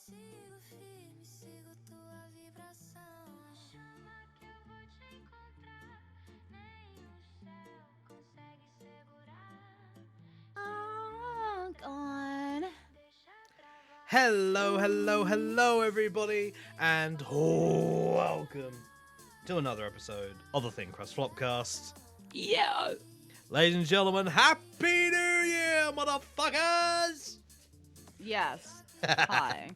Sigo firme, sigo tua vibração. Chama que eu vou te encontrar. Nem o céu consegue segurar. Oh, God. Hello, hello, hello, everybody, and welcome to another episode of the Crust Flopcast. Yeah. Ladies and gentlemen, Happy New Year, motherfuckers! Yes. Hi.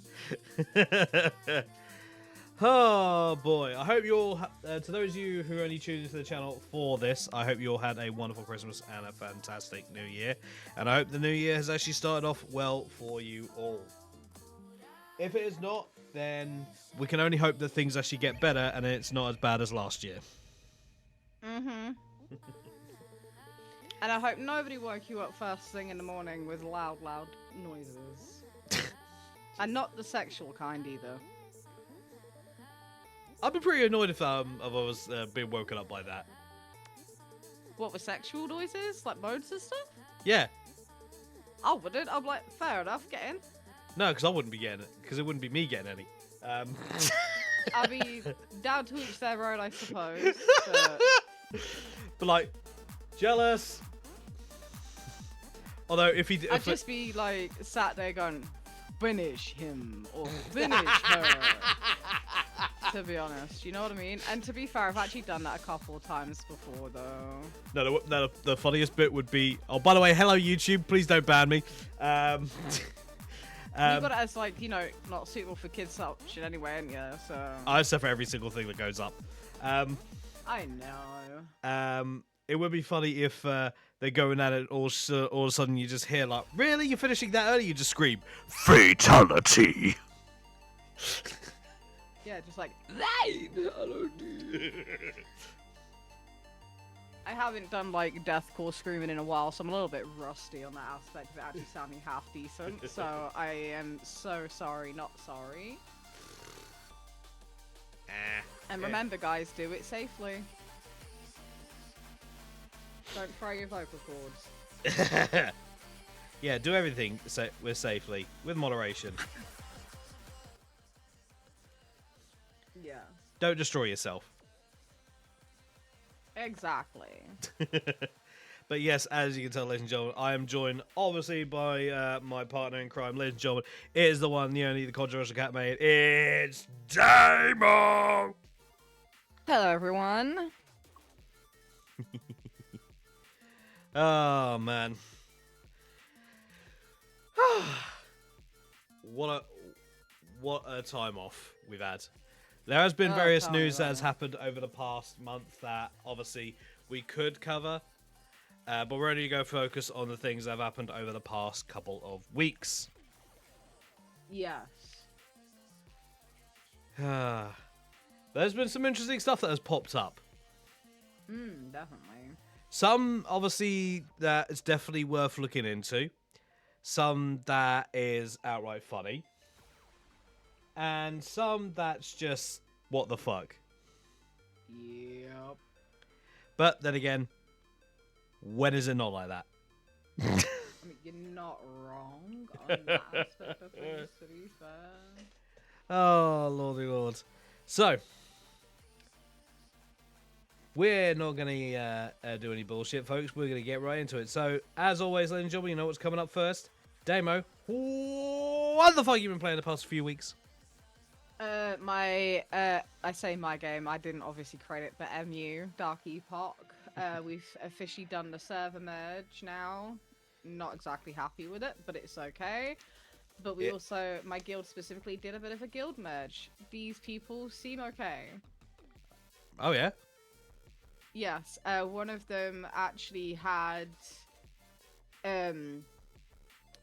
Oh boy, I hope you all, to those of you who only tuned into the channel for this, I hope you all had a wonderful Christmas and a fantastic New Year. And I hope the New Year has actually started off well for you all. If it is not, then we can only hope that things actually get better and it's not as bad as last year. Mm-hmm. And I hope nobody woke you up first thing in the morning with loud noises. And not the sexual kind either. I'd be pretty annoyed if I was being woken up by that. What, with sexual noises? Like moans and stuff? Yeah. I wouldn't. I'm like, fair enough, get in. No, because I wouldn't be getting it. Because it wouldn't be me getting any. I mean, down to each their own, I suppose. But like, jealous. Although, if he... I'd just be like, sat there going, finish him, or finish her. To be honest, you know what I mean? And to be fair, I've actually done that a couple of times before, though. No, the funniest bit would be... Oh, by the way, hello, YouTube. Please don't ban me. You got it as, like, you know, not suitable for kids option anyway, ain't you? So I suffer every single thing that goes up. I know. It would be funny if they're going at it all of a sudden you just hear like, really? You're finishing that early? You just scream, fatality! Yeah, just like, I haven't done, like, deathcore screaming in a while, so I'm a little bit rusty on that aspect of it actually sounding half decent, so I am so sorry, not sorry. And remember, guys, do it safely. Don't throw your vocal cords. Yeah, do everything with safely, with moderation. Yeah. Don't destroy yourself. Exactly. But yes, as you can tell, ladies and gentlemen, I am joined, obviously, by my partner in crime. Ladies and gentlemen, it is the one, the only, the controversial cat mate. It's Damo! Hello, everyone. Oh, man. What a time off we've had. There has been various news that has happened over the past month that obviously we could cover, but we're only going to focus on the things that have happened over the past couple of weeks. Yes. There's been some interesting stuff that has popped up. Definitely. Some, obviously, that is definitely worth looking into. Some that is outright funny. And some that's just, what the fuck. Yep. But then again, when is it not like that? I mean, you're not wrong on that aspect of things, to be fair. Oh, lordy lord. So, we're not going to do any bullshit, folks. We're going to get right into it. So, as always, ladies and gentlemen, you know what's coming up first. Damo, what the fuck have you been playing the past few weeks? I say my game, I didn't obviously create it, but MU, Dark Epoch. We've officially done the server merge now. Not exactly happy with it, but it's okay. But we also, my guild specifically, did a bit of a guild merge. These people seem okay. Oh, yeah? Yes, one of them actually had a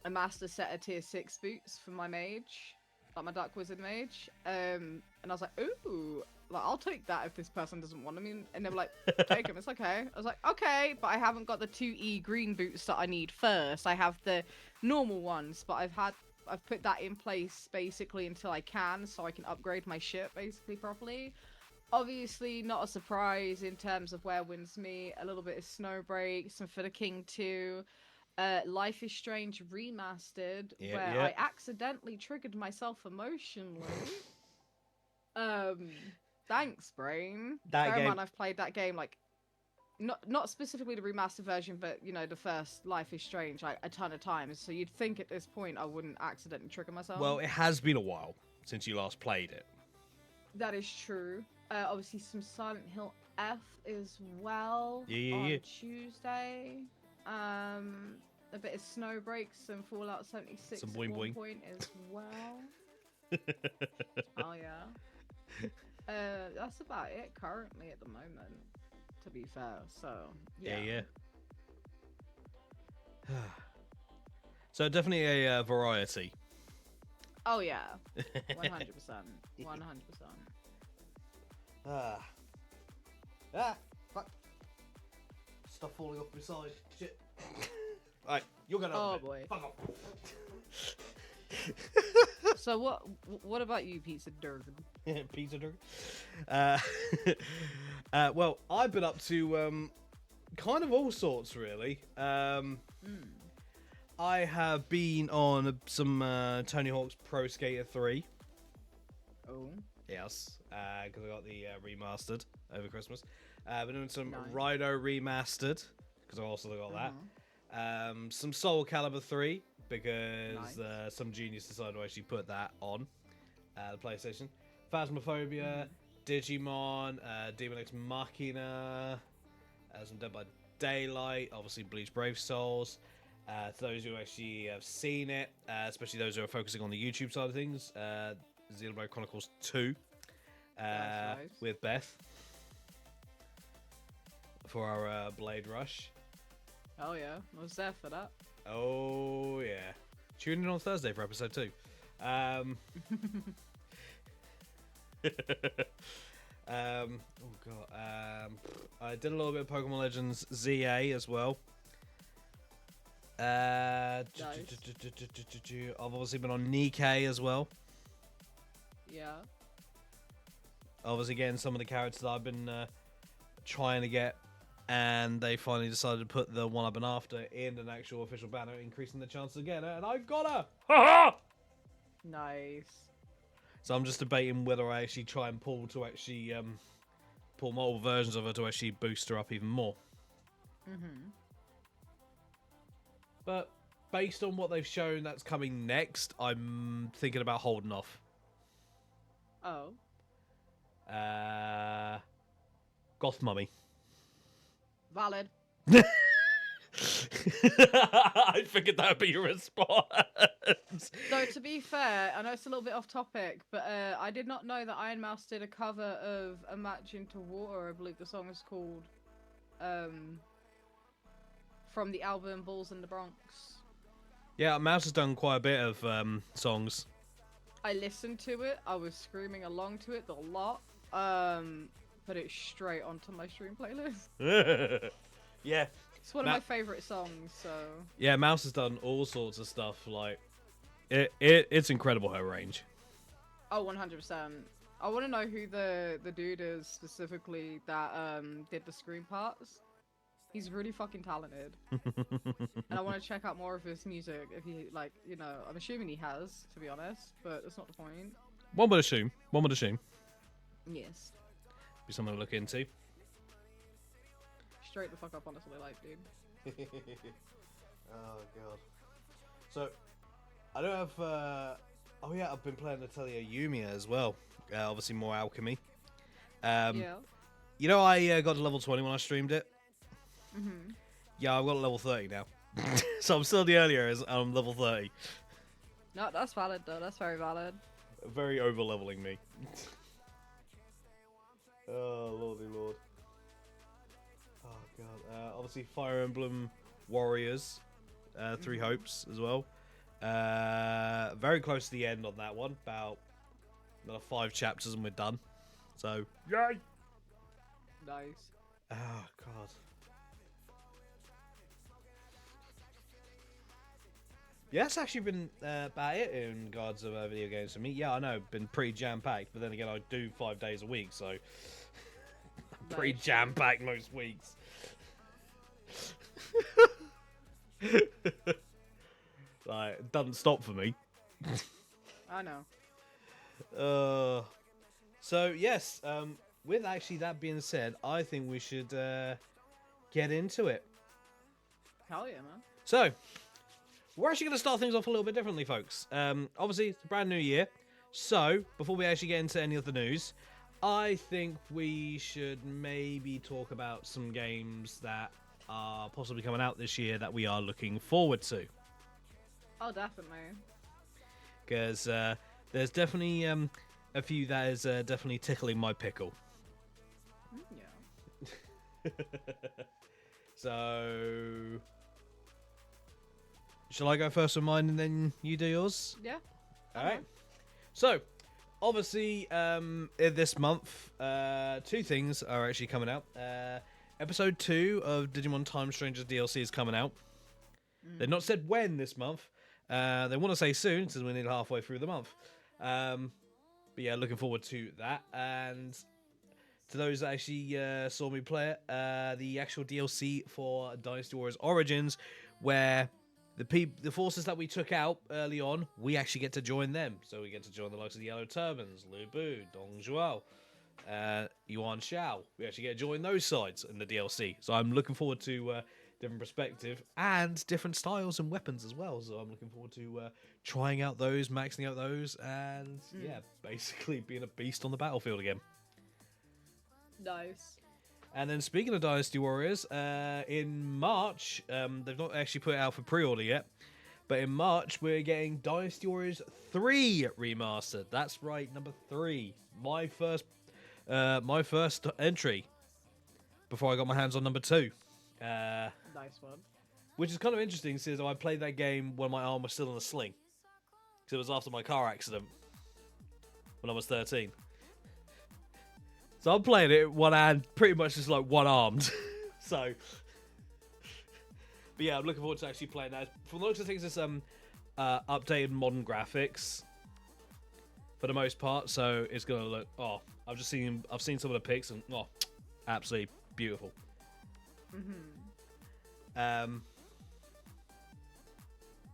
master set of tier 6 boots for my mage. Like my Dark Wizard mage, and I was like, ooh, like I'll take that if this person doesn't want them. And they were like, take them, it's okay. I was like, okay, but I haven't got the 2E green boots that I need first. I have the normal ones, but I've put that in place basically until I can, so I can upgrade my ship basically properly. Obviously, not a surprise in terms of where wins me. A little bit of Snowbreak, some for the King 2. Life is Strange Remastered, Yeah, where yeah. I accidentally triggered myself emotionally. Thanks, brain. That Bear in game. mind, I've played that game like not specifically the remastered version, but you know the first Life is Strange like a ton of times. So you'd think at this point I wouldn't accidentally trigger myself. Well, it has been a while since you last played it. That is true. Obviously, some Silent Hill F as well Yeah. on Tuesday. A bit of Snowbreak, some Fallout 76 Some at boing one boing. point as well. Oh yeah. That's about it currently at the moment. To be fair, so Yeah. So definitely a variety. Oh yeah, 100%, 100%. Fuck. Stuff falling off my side. Shit. Right, you're gonna. Oh open it. boy. Fuck off. So what about you, Pizza Durgan? Pizza Durgan. Well, I've been up to kind of all sorts, really. I have been on some Tony Hawk's Pro Skater 3. Oh. Yes, because I got the remastered over Christmas. I've been doing some Nice. Rhino remastered, because I also got that. Some Soul Calibur 3, because Nice. some genius decided to actually put that on the PlayStation. Phasmophobia, Digimon, Demon X Machina, some Dead by Daylight, obviously Bleach Brave Souls. To those who actually have seen it, especially those who are focusing on the YouTube side of things, Xenoblade Chronicles 2 Nice. with Beth for our Blade Rush. Oh yeah, I was there for that. Oh yeah, tune in on Thursday for episode 2. Oh god, I did a little bit of Pokemon Legends ZA as well. I've obviously been on Nikkei as well. Yeah. Obviously getting some of the characters that I've been trying to get, and they finally decided to put the one I've been after in an actual official banner, increasing the chances of getting it, and I got her! Ha-ha! Nice. So I'm just debating whether I actually try and pull multiple versions of her to actually boost her up even more. But based on what they've shown that's coming next, I'm thinking about holding off. Oh. Goth Mummy. Valid. I figured that would be your response. So to be fair, I know it's a little bit off topic, but I did not know that Iron Mouse did a cover of A Match Into Water. I believe the song is called. From the album Bulls in the Bronx. Yeah, Mouse has done quite a bit of songs. I listened to it. I was screaming along to it a lot. Put it straight onto my stream playlist. Yeah. It's one of my favorite songs. So. Yeah, Mouse has done all sorts of stuff. Like, it's incredible, her range. Oh, 100%. I want to know who the dude is specifically that did the scream parts. He's really fucking talented. And I want to check out more of his music if he, like, you know, I'm assuming he has, to be honest, but that's not the point. One would assume. Yes. Be something to look into. Straight the fuck up, honestly, like, dude. Oh, God. So, I don't have, oh yeah, I've been playing Atelier Yumiya as well. Obviously more Alchemy. Yeah. You know, I got to level 20 when I streamed it. Yeah, I've got level 30 now. So I'm still in the early areas, and I'm level 30. No, that's valid, though. That's very valid. Very over-leveling me. Oh, lordy lord. Oh, God. Obviously, Fire Emblem Warriors. 3 Hopes as well. Very close to the end on that one. About another 5 chapters and we're done. So, yay! Nice. Oh, God. Yeah, that's actually been about it in regards of video games for me. Yeah, I know, been pretty jam-packed, but then again, I do 5 days a week, so I'm pretty jam-packed most weeks. Like, it doesn't stop for me. I know. So yes, with actually that being said, I think we should get into it. Hell yeah, man. So, we're actually going to start things off a little bit differently, folks. Obviously, it's a brand new year. So, before we actually get into any of the news, I think we should maybe talk about some games that are possibly coming out this year that we are looking forward to. Oh, definitely. Because there's definitely a few that is definitely tickling my pickle. Yeah. So, shall I go first with mine and then you do yours? Yeah. All right. So, obviously, this month, two things are actually coming out. Episode 2 of Digimon Time Strangers DLC is coming out. They've not said when this month. They want to say soon, since we're nearly halfway through the month. But yeah, looking forward to that. And to those that actually saw me play it, the actual DLC for Dynasty Warriors Origins, where the forces that we took out early on, we actually get to join them. So we get to join the likes of the Yellow Turbans, Lu Bu, Dong Zhuo, Yuan Shao. We actually get to join those sides in the DLC. So I'm looking forward to different perspective and different styles and weapons as well. So I'm looking forward to trying out those, maxing out those, and yeah, basically being a beast on the battlefield again. Nice. And then speaking of Dynasty Warriors, in March, they've not actually put it out for pre-order yet, but in March we're getting Dynasty Warriors 3 remastered. That's right, number 3. My first entry before I got my hands on number 2. Nice one. Which is kind of interesting, since I played that game when my arm was still in a sling. Because it was after my car accident when I was 13. So I'm playing it one hand, pretty much just like one-armed. So, but yeah, I'm looking forward to actually playing that. From the looks of things, it's updated modern graphics for the most part. So it's gonna look. Oh, I've seen some of the pics, and oh, absolutely beautiful.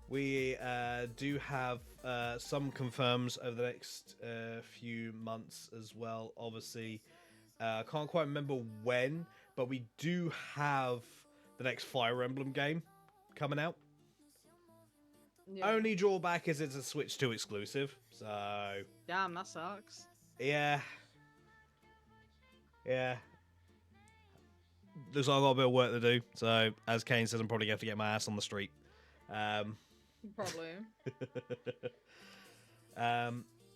We do have some confirms over the next few months as well. Obviously, I can't quite remember when, but we do have the next Fire Emblem game coming out. Yeah. Only drawback is it's a Switch 2 exclusive. So Damn, that sucks. yeah. Looks like I've got a bit of work to do. So as Kane says, I'm probably going to have to get my ass on the street. Probably.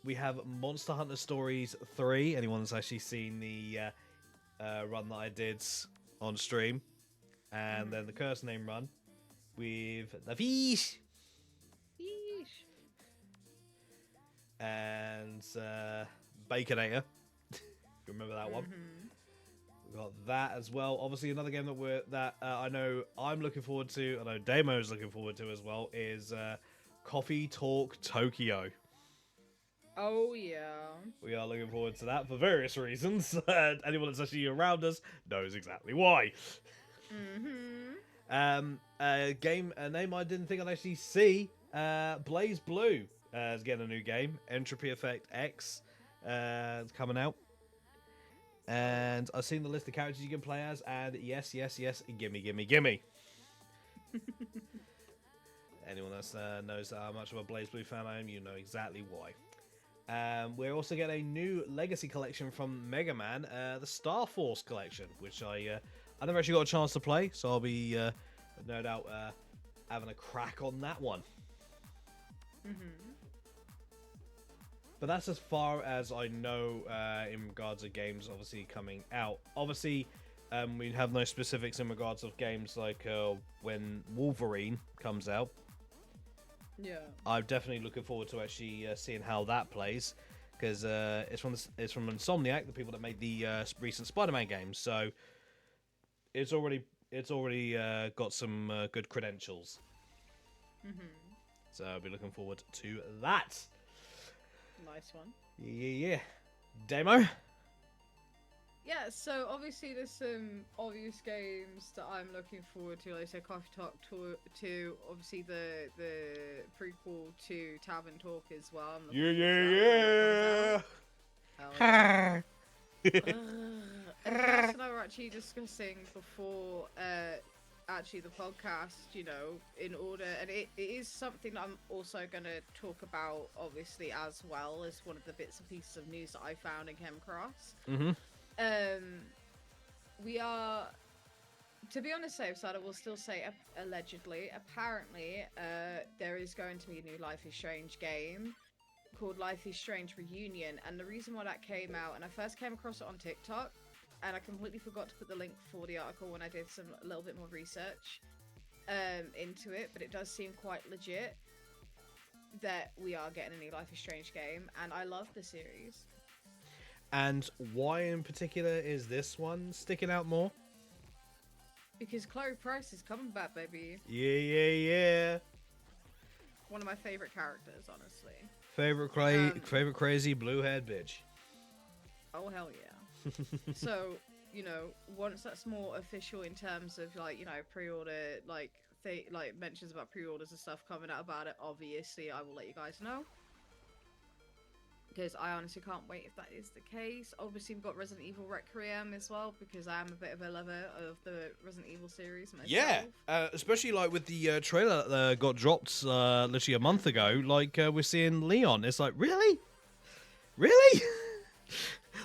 We have Monster Hunter Stories 3. Anyone that's actually seen the run that I did on stream. And then the Curse Name run with the Fish. Yeesh. And Baconator. If you remember that one. We've got that as well. Obviously, another game that I know I'm looking forward to, I know Damo is looking forward to as well, is Coffee Talk Tokyo. Oh, yeah. We are looking forward to that for various reasons. Anyone that's actually around us knows exactly why. A name I didn't think I'd actually see. Blaze Blue is getting a new game. Entropy Effect X is coming out. And I've seen the list of characters you can play as, and yes, gimme. Anyone that knows how much of a Blaze Blue fan I am, you know exactly why. We're also getting a new Legacy collection from Mega Man, the Star Force collection, which I never actually got a chance to play, so I'll be no doubt having a crack on that one. But that's as far as I know in regards to games obviously coming out. Obviously, we have no specifics in regards of games like when Wolverine comes out. Yeah. I'm definitely looking forward to actually seeing how that plays, because it's from Insomniac, the people that made the recent Spider-Man games. So it's already got some good credentials. So I'll be looking forward to that. Nice one. Yeah. Demo? Yeah, so obviously there's some obvious games that I'm looking forward to. Like I said, Coffee Talk to obviously the prequel to Tavern Talk as well. I'm looking forward to that when that comes out. Hell yeah. And Crust and I were actually discussing before actually the podcast, you know, in order, and it is something that I'm also going to talk about obviously as well as one of the bits and pieces of news that I found and came across. Mm-hmm. We are, to be on the safe side, I will still say allegedly, apparently, there is going to be a new Life is Strange game called Life is Strange Reunion, and the reason why that came out, and I first came across it on TikTok, and I completely forgot to put the link for the article when I did a little bit more research into it, but it does seem quite legit that we are getting a new Life is Strange game, and I love the series. And why in particular is this one sticking out more? Because Chloe Price is coming back, baby. Yeah. One of my favorite characters, honestly. Favorite crazy blue-haired bitch. Oh, hell yeah. So, you know, once that's more official in terms of, like, you know, pre-order, like mentions about pre-orders and stuff coming out about it, obviously I will let you guys know. Because I honestly can't wait if that is the case. Obviously, we've got Resident Evil Requiem as well, because I am a bit of a lover of the Resident Evil series myself. Yeah, especially like with the trailer that got dropped literally a month ago. Like we're seeing Leon. It's like, really?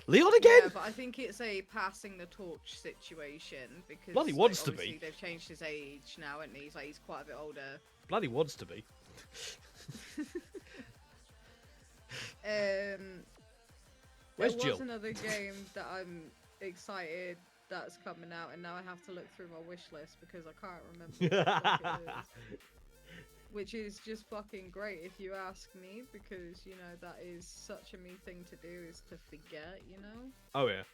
Leon again? Yeah, but I think it's a passing the torch situation because Bloody wants to be. They've changed his age now, and he's quite a bit older. Bloody wants to be. Where's there Jill? was another game that I'm excited that's coming out, and now I have to look through my wish list because I can't remember what the fuck it is. Which is just fucking great if you ask me, because, you know, that is such a me thing to do, is to forget, you know? Oh, yeah.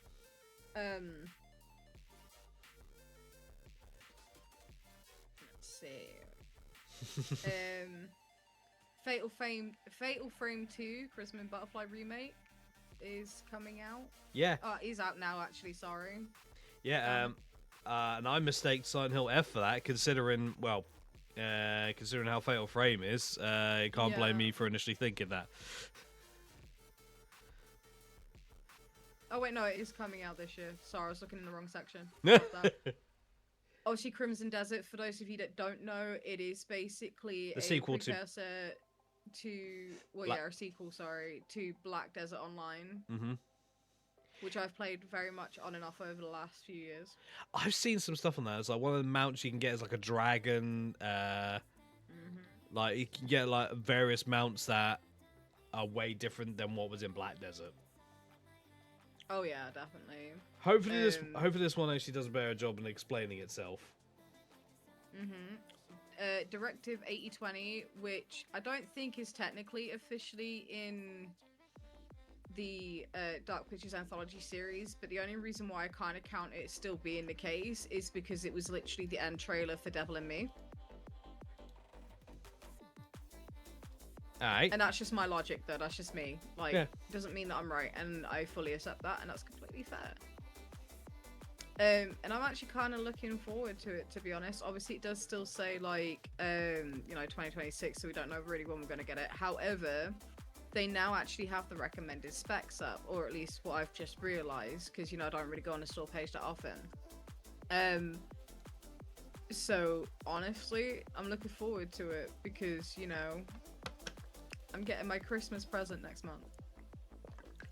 Let's see. Fatal Frame 2, Christmas Butterfly remake is coming out. Yeah. Oh, he's out now, actually, sorry. Yeah, and I mistaked Silent Hill F for that, considering, well, considering how Fatal Frame is. You can't blame me for initially thinking that. Oh, wait, no, it is coming out this year. Sorry, I was looking in the wrong section. Obviously, Crimson Desert, for those of you that don't know, it is basically the sequel precursor to a sequel, to Black Desert Online. Mm-hmm. Which I've played very much on and off over the last few years. I've seen some stuff on that. It's like one of the mounts you can get is like a dragon. Like you can get like various mounts that are way different than what was in Black Desert. Oh yeah, definitely. Hopefully this one actually does a better job in explaining itself. Directive 8020, which I don't think is technically officially in the Dark Pictures Anthology series, but the only reason why I kind of count it still being the case is because it was literally the end trailer for Devil in Me. Alright. And that's just my logic, though. That's just me. Like, doesn't mean that I'm right, and I fully accept that, and that's completely fair. And I'm actually kind of looking forward to it, to be honest. Obviously, it does still say, like, you know, 2026, so we don't know really when we're going to get it. However, they now actually have the recommended specs up, or at least what I've just realized, because, you know, I don't really go on the store page that often. So honestly, I'm looking forward to it because, you know, I'm getting my Christmas present next month.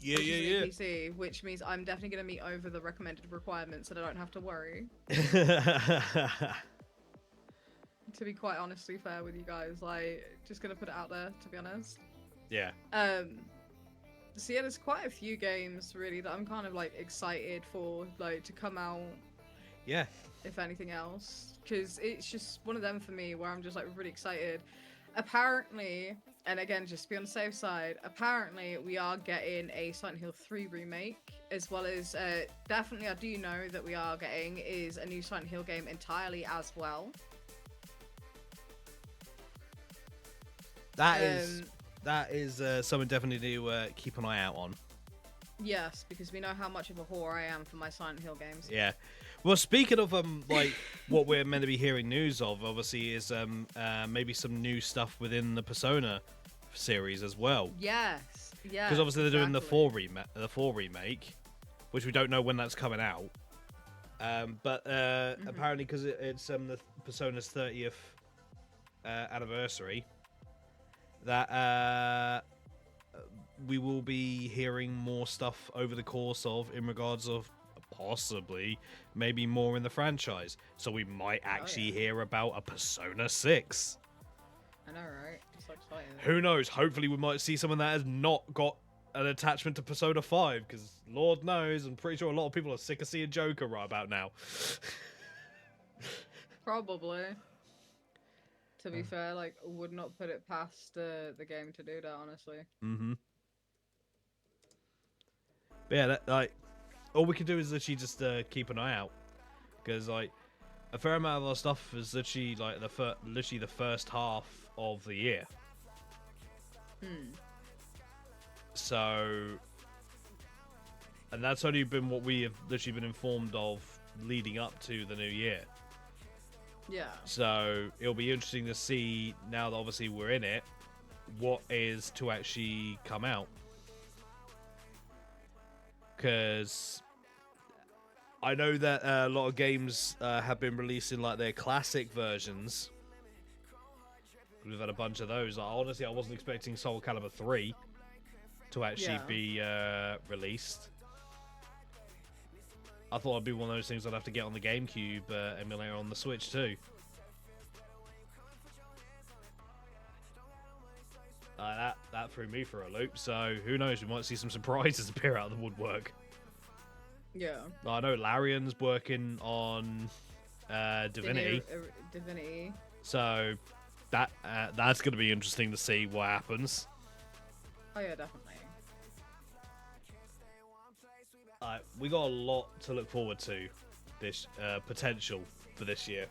Yeah. PC, which means I'm definitely going to meet over the recommended requirements and I don't have to worry. To be quite honestly fair with you guys, like, just going to put it out there, to be honest. Yeah. So yeah, there's quite a few games really that I'm kind of like excited for, like, to come out. Yeah. If anything else, because it's just one of them for me where I'm just like really excited. Apparently, and again, just to be on the safe side, apparently we are getting a Silent Hill 3 remake, as well as definitely I do know that we are getting is a new Silent Hill game entirely as well. That is something definitely to keep an eye out on. Yes, because we know how much of a whore I am for my Silent Hill games. Yeah. Well, speaking of like what we're meant to be hearing news of, obviously, is maybe some new stuff within the Persona series as well. Yes. Yeah. Because obviously they're doing the exactly. 4 remake, which we don't know when that's coming out. But apparently, because it's the Persona's 30th anniversary, that we will be hearing more stuff over the course of, in regards of possibly maybe more in the franchise. So we might actually hear about a Persona 6. I know, right? So exciting. Who knows? Hopefully we might see someone that has not got an attachment to Persona 5, because Lord knows, I'm pretty sure a lot of people are sick of seeing Joker right about now. Probably. To be fair, like, would not put it past the game to do that, honestly. Mm-hmm. But yeah, like, all we can do is literally just keep an eye out, because like a fair amount of our stuff is literally like literally the first half of the year. So, and that's only been what we have literally been informed of leading up to the new year. Yeah. So it'll be interesting to see, now that obviously we're in it, what is to actually come out. Because I know that a lot of games have been releasing like their classic versions. We've had a bunch of those. Honestly, I wasn't expecting Soul Calibur 3 to actually be released. I thought it'd be one of those things I'd have to get on the GameCube emulator on the Switch too. That threw me for a loop, so who knows, we might see some surprises appear out of the woodwork. Yeah. I know Larian's working on Divinity. Divinity. So that's going to be interesting to see what happens. Oh yeah, definitely. We got a lot to look forward to, this potential for this year.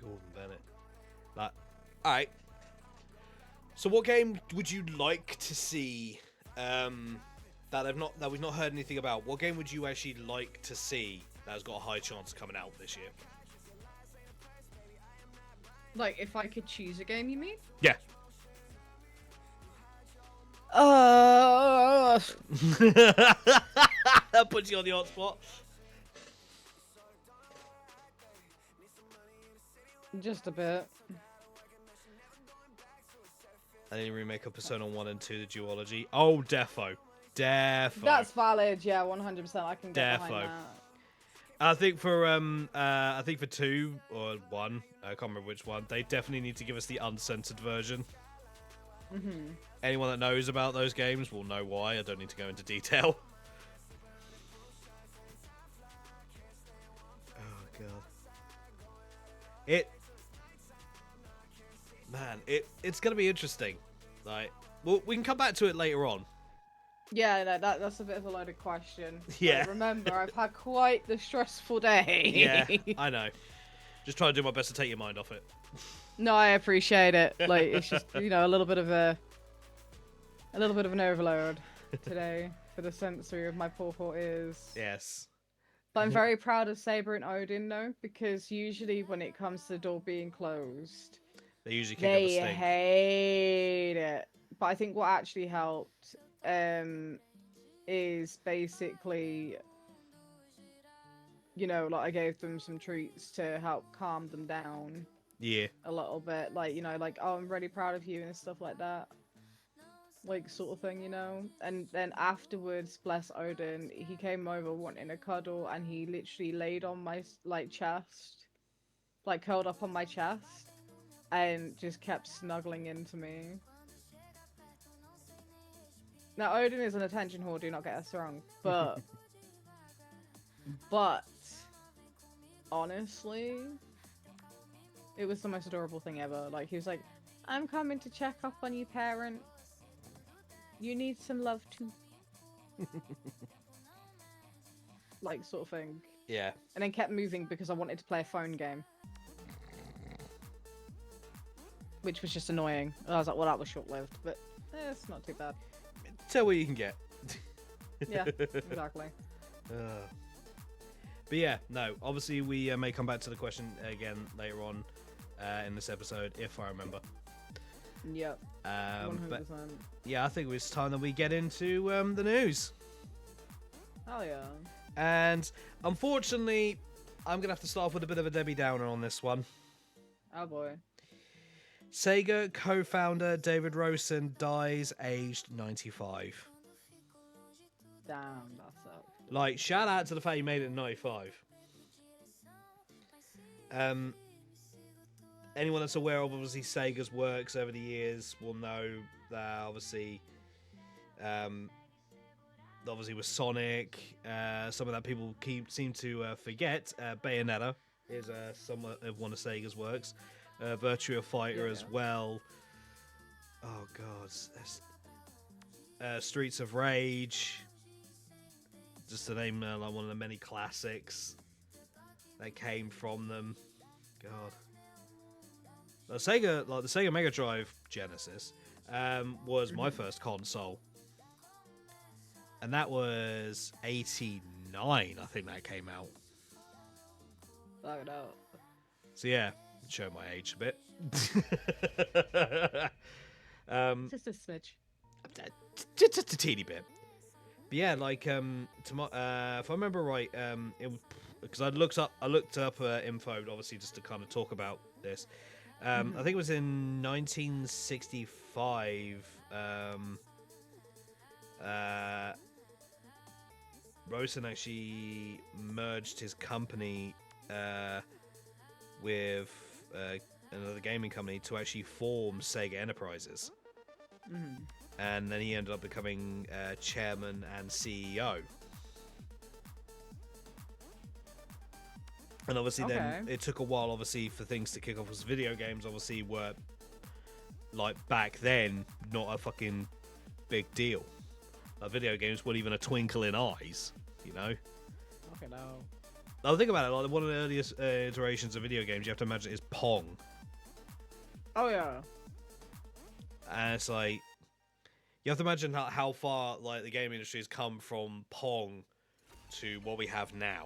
Gordon Bennett. All right. So, what game would you like to see that we've not heard anything about? What game would you actually like to see that has got a high chance of coming out this year? Like, if I could choose a game, you mean? Yeah. That puts you on the hot spot. Just a bit. Any remake of Persona 1 and 2, the duology. Oh, Defo. That's valid, yeah, 100%. I can get behind that. I think for 2 or 1, I can't remember which one, they definitely need to give us the uncensored version. Mm-hmm. Anyone that knows about those games will know why. I don't need to go into detail. Oh god. It's gonna be interesting. Like, well, we can come back to it later on. Yeah, no, that's a bit of a loaded question. Yeah. But remember, I've had quite the stressful day. Yeah, I know. Just trying to do my best to take your mind off it. No, I appreciate it. Like, it's just, a little bit of an overload today for the sensory of my poor ears. Yes. But I'm very proud of Saber and Odin, though, because usually when it comes to the door being closed, they usually kick up a stink. Hate it. But I think what actually helped is basically, like I gave them some treats to help calm them down. Yeah. A little bit, like, oh, I'm really proud of you and stuff like that. Like, sort of thing, And then afterwards, bless Odin, he came over wanting a cuddle, and he literally laid on my, chest. Like, curled up on my chest, and just kept snuggling into me. Now, Odin is an attention whore, do not get us wrong, but... but... honestly... it was the most adorable thing ever. Like, he was like, I'm coming to check up on you, parent. You need some love too. Like, sort of thing. Yeah. And then kept moving because I wanted to play a phone game. which was just annoying. I was like, well, that was short-lived, but it's not too bad. Tell what you can get. Yeah, exactly. But yeah, no. Obviously, we may come back to the question again later on in this episode, if I remember. Yep. 100%. But yeah, I think it's time that we get into the news. Oh yeah. And unfortunately, I'm gonna have to start off with a bit of a Debbie Downer on this one. Oh boy. Sega co-founder David Rosen dies aged 95. Damn, that sucks. Like, shout out to the fact he made it in 95. Anyone that's aware of, obviously, Sega's works over the years will know that, obviously, with Sonic, some of that people seem to forget. Bayonetta is somewhat of one of Sega's works. Virtua Fighter as well. Oh, God. Streets of Rage. Just to name like one of the many classics that came from them. God. The Sega Mega Drive Genesis was my first console. And that was 89, I think that came out. Look it out. So yeah, show my age a bit. Just a smidge. Just a teeny bit. But yeah, like if I remember right, because I looked up info, obviously, just to kind of talk about this. I think it was in 1965. Rosen actually merged his company with another gaming company to actually form Sega Enterprises. And then he ended up becoming chairman and CEO. And obviously then it took a while, obviously, for things to kick off, because video games obviously were, like, back then, not a fucking big deal. Like, video games weren't even a twinkle in eyes, you know? Okay, no. Now, think about it, like, one of the earliest iterations of video games you have to imagine is Pong. Oh, yeah. And it's like, you have to imagine how far, like, the game industry has come from Pong to what we have now.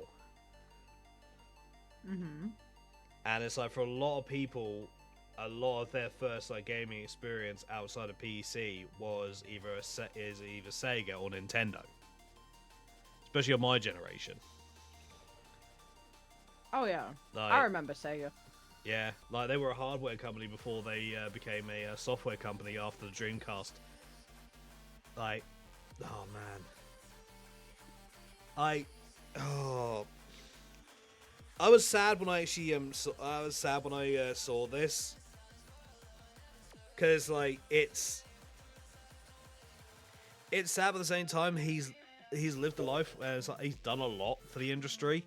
And it's like, for a lot of people, a lot of their first, like, gaming experience outside of PC was either Sega or Nintendo, especially on my generation. Oh yeah, like, I remember Sega. Yeah, like, they were a hardware company before they became a software company after the Dreamcast. Like, oh man, I was sad when I actually saw this, because, like, it's sad, but at the same time he's lived a life, it's like he's done a lot for the industry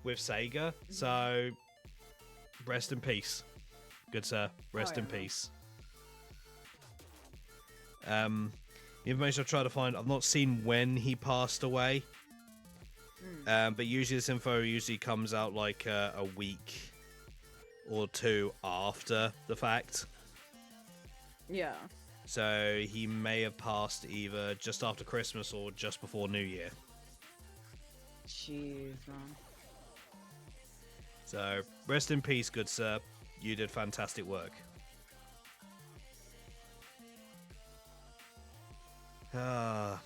with Sega. So rest in peace, good sir. Rest in peace. The information I've tried to find, I've not seen when he passed away. But usually this info comes out like a week or two after the fact. Yeah. So he may have passed either just after Christmas or just before New Year. Jeez, man. So rest in peace, good sir. You did fantastic work. Yeah,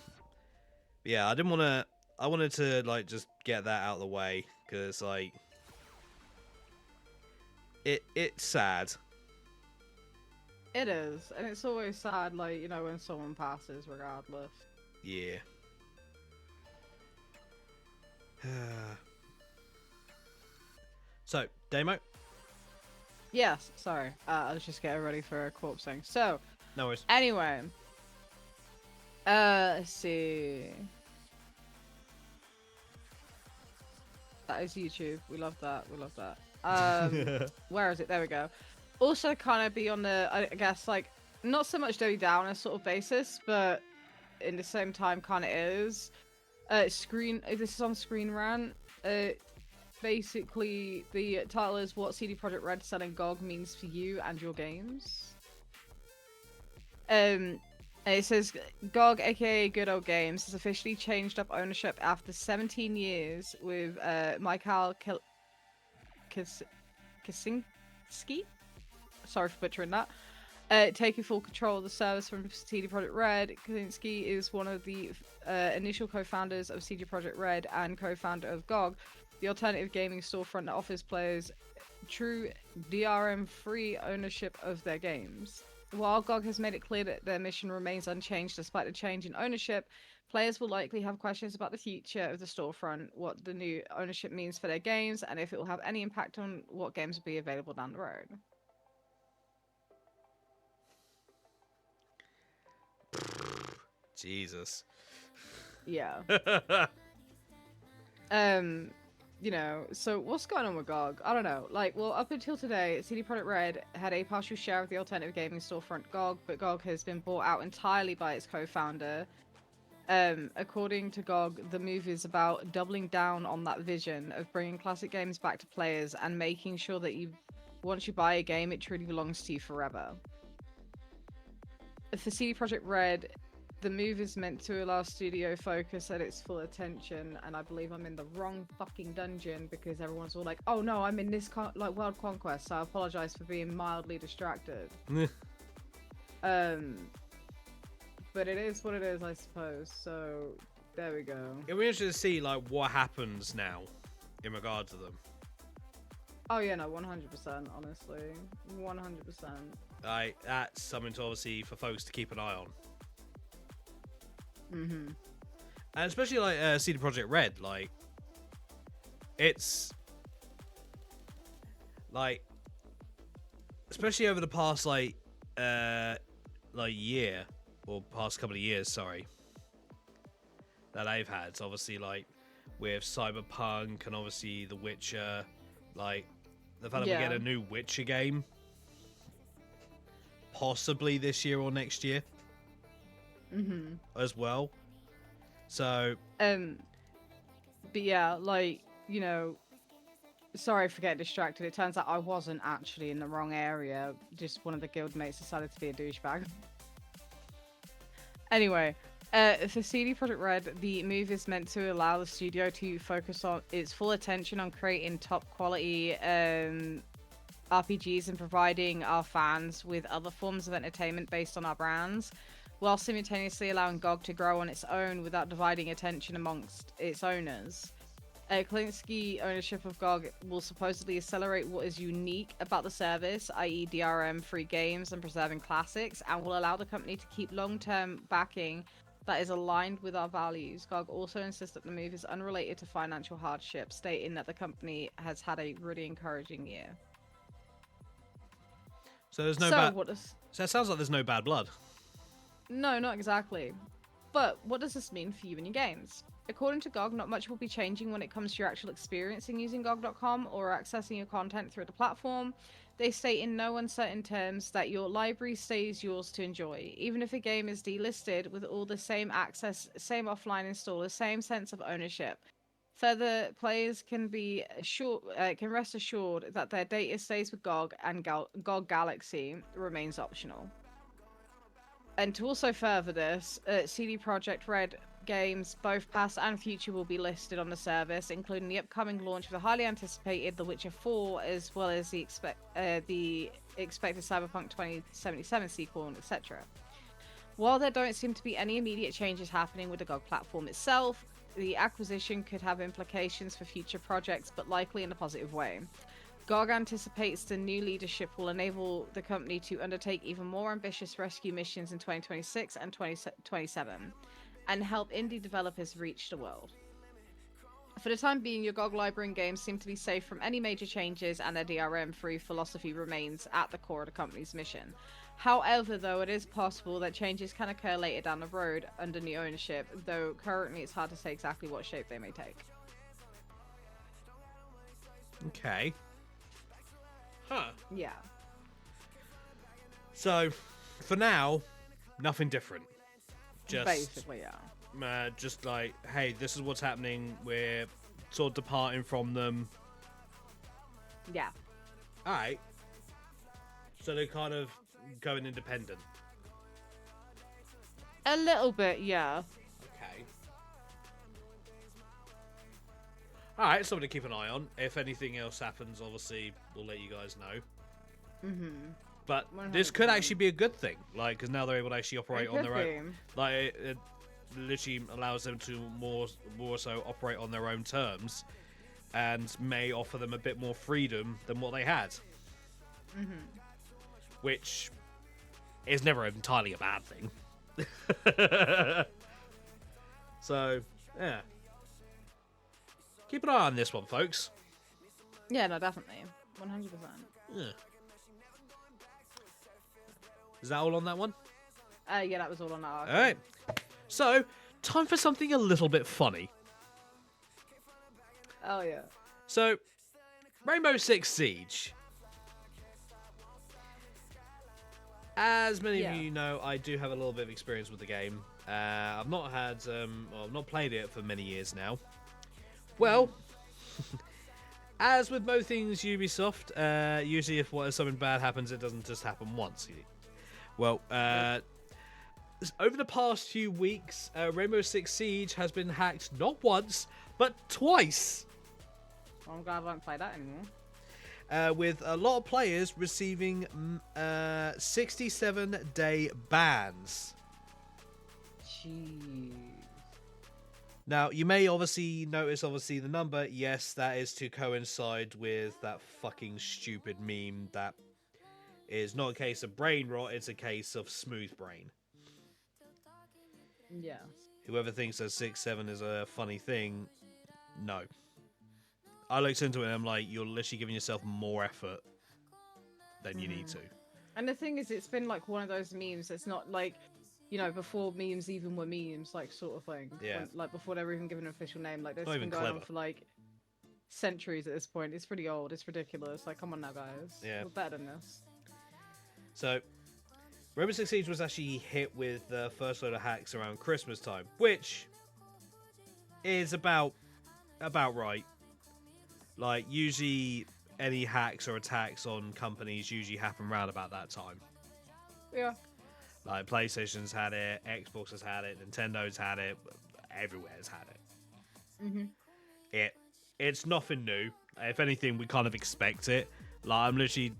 I wanted to, like, just get that out of the way, because, like, it's sad. It is, and it's always sad, like, you know, when someone passes, regardless. Yeah. So, Damo? Yes, sorry. I was just getting ready for a corpsing. So, No worries. anyway. Let's see. That is YouTube. We love that. We love that. Where is it? There we go. Also, kind of be on the, I guess, like, not so much Debbie Downer sort of basis, but in the same time, kind of is. This is on Screen Rant. basically the title is what CD Projekt Red selling GOG means for you and your games. And it says GOG, aka Good Old Games, has officially changed up ownership after 17 years with Mikhail Kaczynski. Sorry for butchering that. Taking full control of the service from CD Projekt Red. Kaczynski is one of the initial co-founders of CD Projekt Red and co-founder of GOG, the alternative gaming storefront that offers players true DRM-free ownership of their games. While GOG has made it clear that their mission remains unchanged despite the change in ownership, players will likely have questions about the future of the storefront, what the new ownership means for their games, and if it will have any impact on what games will be available down the road. Jesus. Yeah. You know, so what's going on with GOG? I don't know. Like, well, up until today, CD Projekt Red had a partial share of the alternative gaming storefront GOG, but GOG has been bought out entirely by its co-founder. According to GOG, the move is about doubling down on that vision of bringing classic games back to players and making sure that once you buy a game, it truly belongs to you forever. For CD Projekt Red, the move is meant to allow studio focus at its full attention, and I believe I'm in the wrong fucking dungeon because everyone's all like, "Oh no, I'm in this World Conquest," so I apologize for being mildly distracted. But it is what it is, I suppose. So there we go. It'll be interesting to see like what happens now in regard to them. Oh yeah, no, 100%. Honestly, 100%. Like that's something to obviously for folks to keep an eye on. Mm-hmm. And especially like CD Projekt Red, like it's like especially over the past like year or past couple of years, sorry, that they've had. So obviously like with Cyberpunk and obviously The Witcher, like the fact that we get a new Witcher game possibly this year or next year. Mm-hmm. As well. So but yeah, like, you know, sorry for getting distracted. It turns out I wasn't actually in the wrong area. Just one of the guildmates decided to be a douchebag. Anyway, for CD Projekt Red, the move is meant to allow the studio to focus on its full attention on creating top quality RPGs and providing our fans with other forms of entertainment based on our brands, while simultaneously allowing GOG to grow on its own without dividing attention amongst its owners. Kaczynski ownership of GOG will supposedly accelerate what is unique about the service, i.e. DRM-free games and preserving classics, and will allow the company to keep long-term backing that is aligned with our values. GOG also insists that the move is unrelated to financial hardship, stating that the company has had a really encouraging year. So there's no So it sounds like there's no bad blood. No, not exactly. But what does this mean for you and your games? According to GOG, not much will be changing when it comes to your actual experience in using GOG.com or accessing your content through the platform. They state in no uncertain terms that your library stays yours to enjoy, even if a game is delisted, with all the same access, same offline installer, same sense of ownership. Further, players can rest assured that their data stays with GOG and GOG Galaxy remains optional. And to also further this, CD Projekt Red games, both past and future, will be listed on the service, including the upcoming launch of the highly anticipated The Witcher 4, as well as the expected Cyberpunk 2077 sequel, etc. While there don't seem to be any immediate changes happening with the GOG platform itself, the acquisition could have implications for future projects, but likely in a positive way. GOG anticipates the new leadership will enable the company to undertake even more ambitious rescue missions in 2026 and 2027, and help indie developers reach the world. For the time being, your GOG library and games seem to be safe from any major changes, and their DRM-free philosophy remains at the core of the company's mission. However, though, it is possible that changes can occur later down the road under new ownership, though currently it's hard to say exactly what shape they may take. Okay. Huh. Yeah. So, for now, nothing different. Just basically, yeah. Just like, hey, this is what's happening. We're sort of departing from them. Yeah. All right. So they're kind of going independent. A little bit, yeah. Okay. All right, something to keep an eye on. If anything else happens, obviously, we'll let you guys know. But this could 100%. actually be a good thing, like, because now they're able to actually operate on their own. Be. Like, it literally allows them to more so operate on their own terms, and may offer them a bit more freedom than what they had. Which is never entirely a bad thing. So, yeah. Keep an eye on this one, folks. Yeah, no, definitely. 100%. Yeah. Is that all on that one? Yeah, that was all on that arc. Alright. So, time for something a little bit funny. Oh, yeah. So, Rainbow Six Siege. As many of you know, I do have a little bit of experience with the game. I've not had, I've not played it for many years now. Well, as with most things Ubisoft, usually if something bad happens, it doesn't just happen once. Well, over the past few weeks, Rainbow Six Siege has been hacked not once, but twice. Well, I'm glad I don't play that anymore. With a lot of players receiving 67-day bans. Jeez. Now, you may obviously notice, the number. Yes, that is to coincide with that fucking stupid meme that is not a case of brain rot, it's a case of smooth brain. Yeah. Whoever thinks that 6-7 is a funny thing, no. I looked into it and I'm like, you're literally giving yourself more effort than you need to. And the thing is, it's been like one of those memes that's not like, you know, before memes even were memes, like sort of thing. Yeah. Like before they were even given an official name. Like this Not has been even going on clever. for like centuries at this point. It's pretty old. It's ridiculous. Like, come on now, guys. Yeah. We're better than this. So, Rainbow Six Siege was actually hit with the first load of hacks around Christmas time, which is about right. Like, usually any hacks or attacks on companies usually happen around about that time. Yeah. Like, PlayStation's had it, Xbox has had it, Nintendo's had it, everywhere's had it. It's nothing new. If anything, we kind of expect it. Like, I'm literally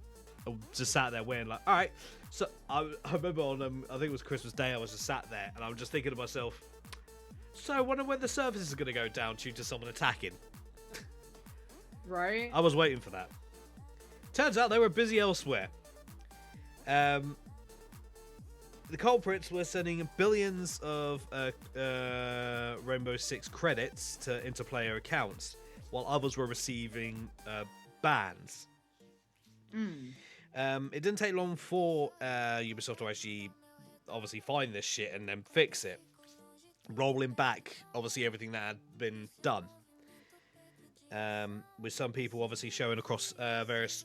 just sat there waiting, like, alright. So, I remember on, I think it was Christmas Day, I was just sat there, and I was just thinking to myself, so I wonder when the service is going to go down due to someone attacking. Right? I was waiting for that. Turns out they were busy elsewhere. The culprits were sending billions of Rainbow Six credits into player accounts, while others were receiving bans. It didn't take long for Ubisoft to actually obviously find this shit and then fix it, rolling back obviously everything that had been done. With some people obviously showing across various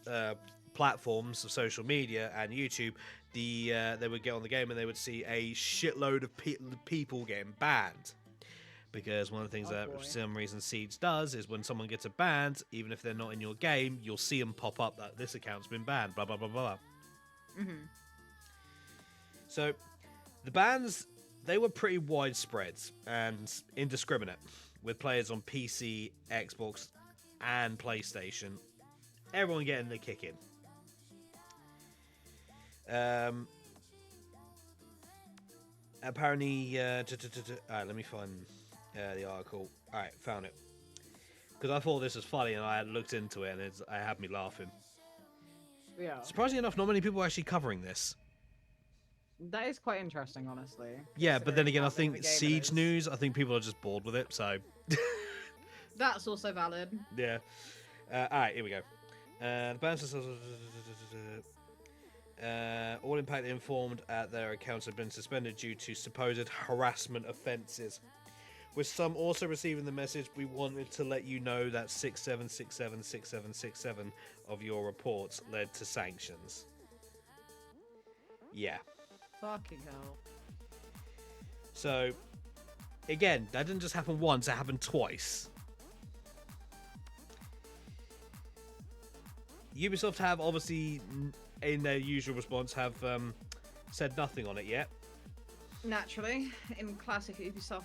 platforms of social media and YouTube, they would get on the game and they would see a shitload of people getting banned. Because one of the things for some reason Siege does is when someone gets a banned, even if they're not in your game, you'll see them pop up that this account's been banned, blah, blah, blah, blah. So, the bans, they were pretty widespread and indiscriminate, with players on PC, Xbox, and PlayStation. Everyone getting the kick in. Apparently, let me find the article. Alright, found it. Because I thought this was funny and I had looked into it and it had me laughing. Yeah. Surprisingly enough, not many people are actually covering this. That is quite interesting, honestly. Yeah, but then again, I considering how big think the game Siege is. news, I think people are just bored with it, so... That's also valid. Yeah. Alright, here we go. The bans all impacted informed their accounts have been suspended due to supposed harassment offences. With some also receiving the message, we wanted to let you know that 67676767 of your reports led to sanctions. Yeah. Fucking hell. So, again, that didn't just happen once, it happened twice. Ubisoft have obviously, in their usual response, have said nothing on it yet. Naturally, in classic Ubisoft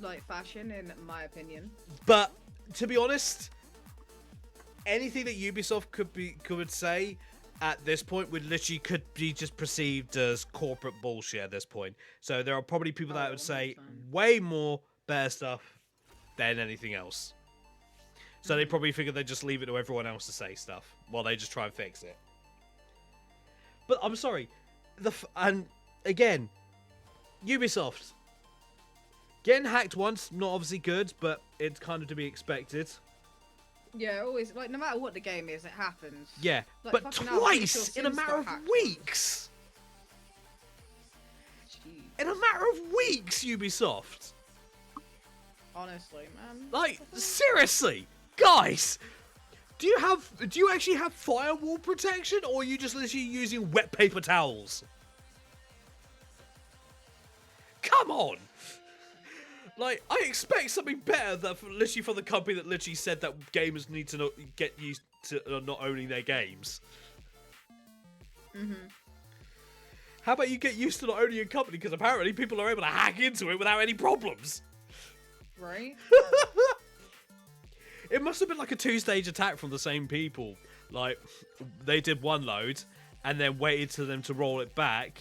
like fashion, in my opinion. But to be honest, anything that Ubisoft could say at this point could be just perceived as corporate bullshit at this point. So there are probably people that would say 100%. way more better stuff than anything else. So they probably figure they'd just leave it to everyone else to say stuff while they just try and fix it. But I'm sorry, and again, Ubisoft getting hacked once, not obviously good, but it's kind of to be expected. Yeah, always, like, no matter what the game is, it happens. Yeah, Like, but fucking hell, pretty twice sure in a Sims matter got of hacked weeks. Jeez. In a matter of weeks, Ubisoft. Honestly, man. Like, seriously, guys, do you actually have firewall protection, or are you just literally using wet paper towels? Come on. Like, I expect something better literally from the company that literally said that gamers need to get used to not owning their games. How about you get used to not owning your company, because apparently people are able to hack into it without any problems. Right? It must have been like a 2-stage attack from the same people. Like, they did one load, and then waited for them to roll it back,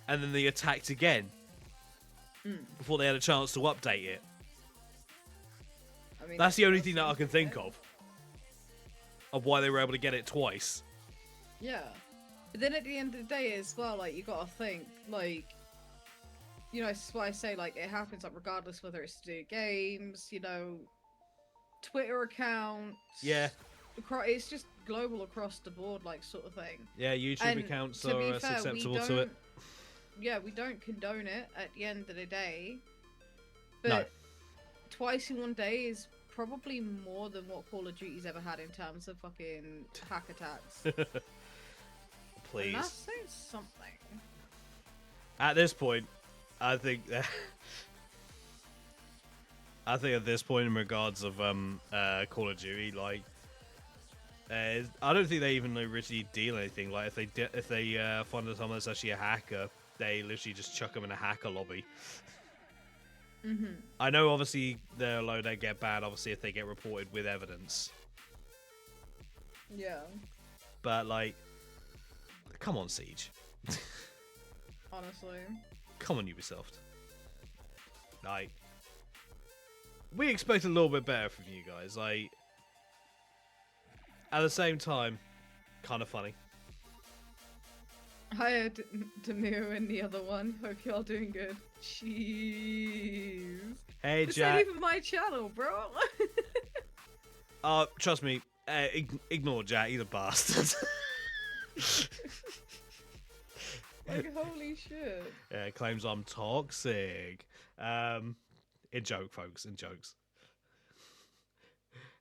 and then they attacked again. Before they had a chance to update it. I mean, That's the only thing that I can think of why they were able to get it twice. Yeah. But then at the end of the day as well, like, you gotta think, like, you know, that's why I say, like, it happens, like, regardless whether it's to do games, you know, Twitter accounts. Yeah. It's just global across the board, like, sort of thing. Yeah, YouTube And accounts to be are fair, susceptible to it. Yeah, we don't condone it at the end of the day. But No. twice in one day is probably more than what Call of Duty's ever had in terms of fucking hack attacks. And Please. that's saying something. At this point, I think at this point in regards of Call of Duty, like, I don't think they even originally deal anything. Like, if they find that someone that's actually a hacker, they literally just chuck them in a hacker lobby. I know, obviously, they're allowed to get banned, obviously, if they get reported with evidence. Yeah. But, like, come on, Siege. Honestly. Come on, Ubisoft. Like, we expect a little bit better from you guys. Like, at the same time, kind of funny. Hiya, Demir and the other one. Hope y'all doing good. Jeez. Hey, This Jack. ain't even my channel, bro. Trust me, ignore Jack. He's a bastard. Like, holy shit. Yeah, claims I'm toxic. In joke, folks. In jokes.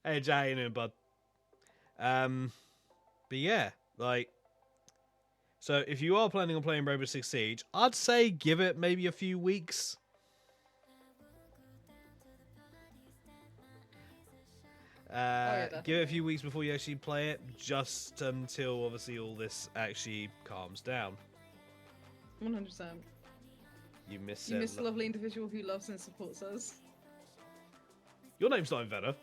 Hey, Jack, you know, bud. But yeah, like, so if you are planning on playing Rainbow Six Siege, I'd say give it maybe a few weeks. Give it a few weeks before you actually play it, just until obviously all this actually calms down. 100%. You miss You it. miss the lovely individual who loves and supports us. Your name's not Inventor.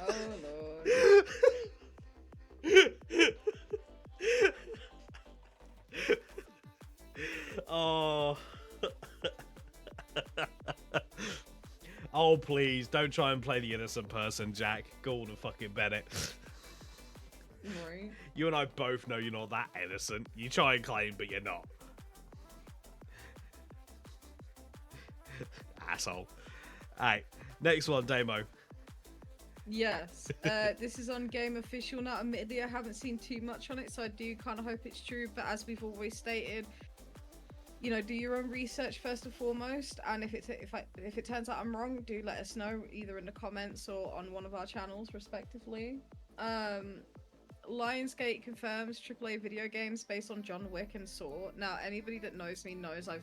Oh, Lord. Oh. Oh, please, don't try and play the innocent person, Jack. Gordon fucking Bennett. Right. You and I both know you're not that innocent. You try and claim, but you're not. Asshole. Alright, next one, Damo. Yes. This is on Game Official now. Admittedly, I haven't seen too much on it, so I do kind of hope it's true. But as we've always stated, you know, do your own research first and foremost. And if it turns out I'm wrong, do let us know either in the comments or on one of our channels, respectively. Lionsgate confirms AAA video games based on John Wick and Saw. Now, anybody that knows me knows I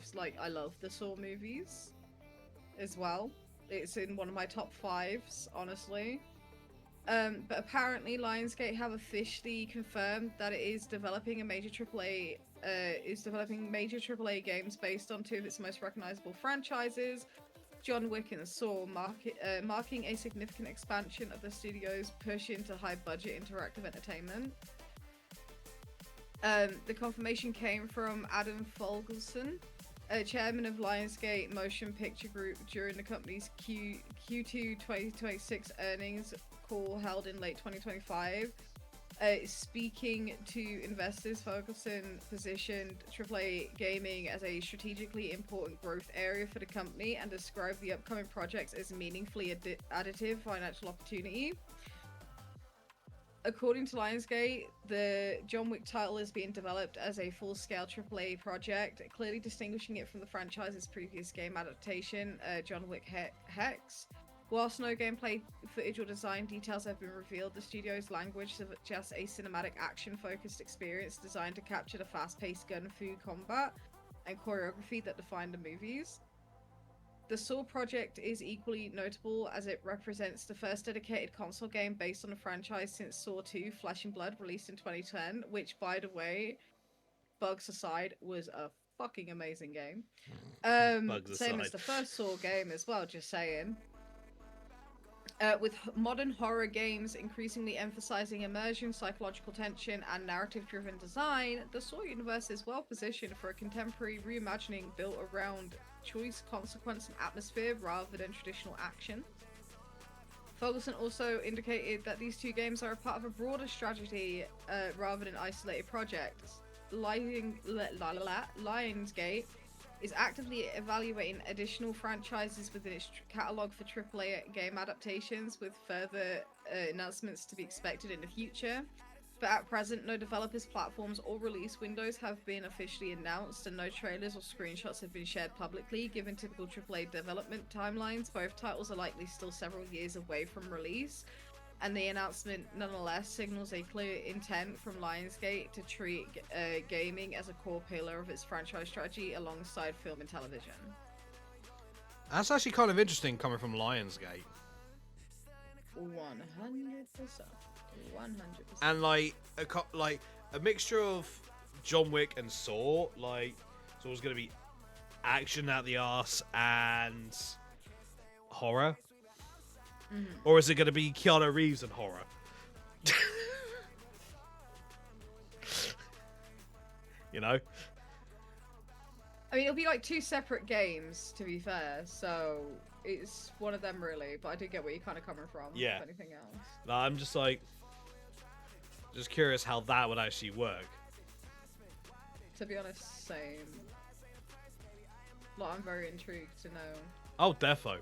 love the Saw movies. as well. It's in one of my top fives, honestly. But apparently, Lionsgate have officially confirmed that it is developing major AAA games based on two of its most recognizable franchises, John Wick and Saw, marking a significant expansion of the studio's push into high-budget interactive entertainment. The confirmation came from Adam Fogelson, chairman of Lionsgate Motion Picture Group, during the company's Q2 2026 earnings call held in late 2025. Speaking to investors, Ferguson positioned AAA gaming as a strategically important growth area for the company and described the upcoming projects as meaningfully additive financial opportunity. According to Lionsgate, the John Wick title is being developed as a full-scale AAA project, clearly distinguishing it from the franchise's previous game adaptation, John Wick Hex. Whilst no gameplay footage or design details have been revealed, the studio's language suggests a cinematic action-focused experience designed to capture the fast-paced gun-fu combat and choreography that define the movies. The Saw project is equally notable as it represents the first dedicated console game based on the franchise since Saw 2 Flesh and Blood, released in 2010, which, by the way, bugs aside, was a fucking amazing game. Same as the first Saw game as well, just saying. With modern horror games increasingly emphasizing immersion, psychological tension, and narrative-driven design, the Saw universe is well positioned for a contemporary reimagining built around choice, consequence, and atmosphere rather than traditional action. Ferguson also indicated that these two games are a part of a broader strategy rather than isolated projects. Lionsgate is actively evaluating additional franchises within its catalog for AAA game adaptations, with further announcements to be expected in the future. But at present, no developers, platforms, or release windows have been officially announced, and no trailers or screenshots have been shared publicly. Given typical AAA development timelines, both titles are likely still several years away from release, and the announcement nonetheless signals a clear intent from Lionsgate to treat gaming as a core pillar of its franchise strategy alongside film and television. That's actually kind of interesting coming from Lionsgate. 100%. 100%. And like a mixture of John Wick and Saw, like Saw's gonna be action out the arse and horror. Mm-hmm. Or is it going to be Keanu Reeves and horror? You know? I mean, it'll be like two separate games, to be fair, so it's one of them, really, but I do get where you're kind of coming from, yeah. If anything else. No, I'm just just curious how that would actually work. To be honest, same. Like, I'm very intrigued to know. Oh, defo.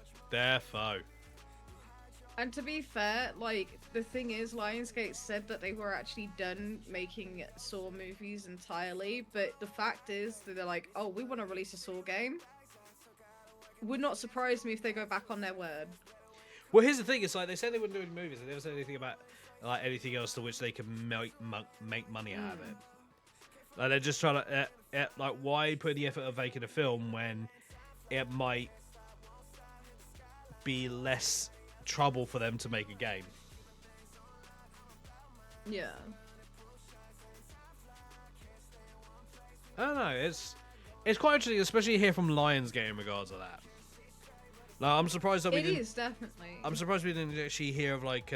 And to be fair, like, the thing is, Lionsgate said that they were actually done making Saw movies entirely, but the fact is that they're like, oh, we want to release a Saw game. Would not surprise me if they go back on their word. Well, here's the thing, it's like, they said they wouldn't do any movies, they never said anything about, like, anything else to which they can make money out of it. Like, they're just trying to, like, why put the effort of making a film when it might be less trouble for them to make a game? Yeah. I don't know, it's quite interesting, especially here from Lionsgate in regards to that. Like, I'm surprised that we didn't... It is, definitely. I'm surprised we didn't actually hear of, like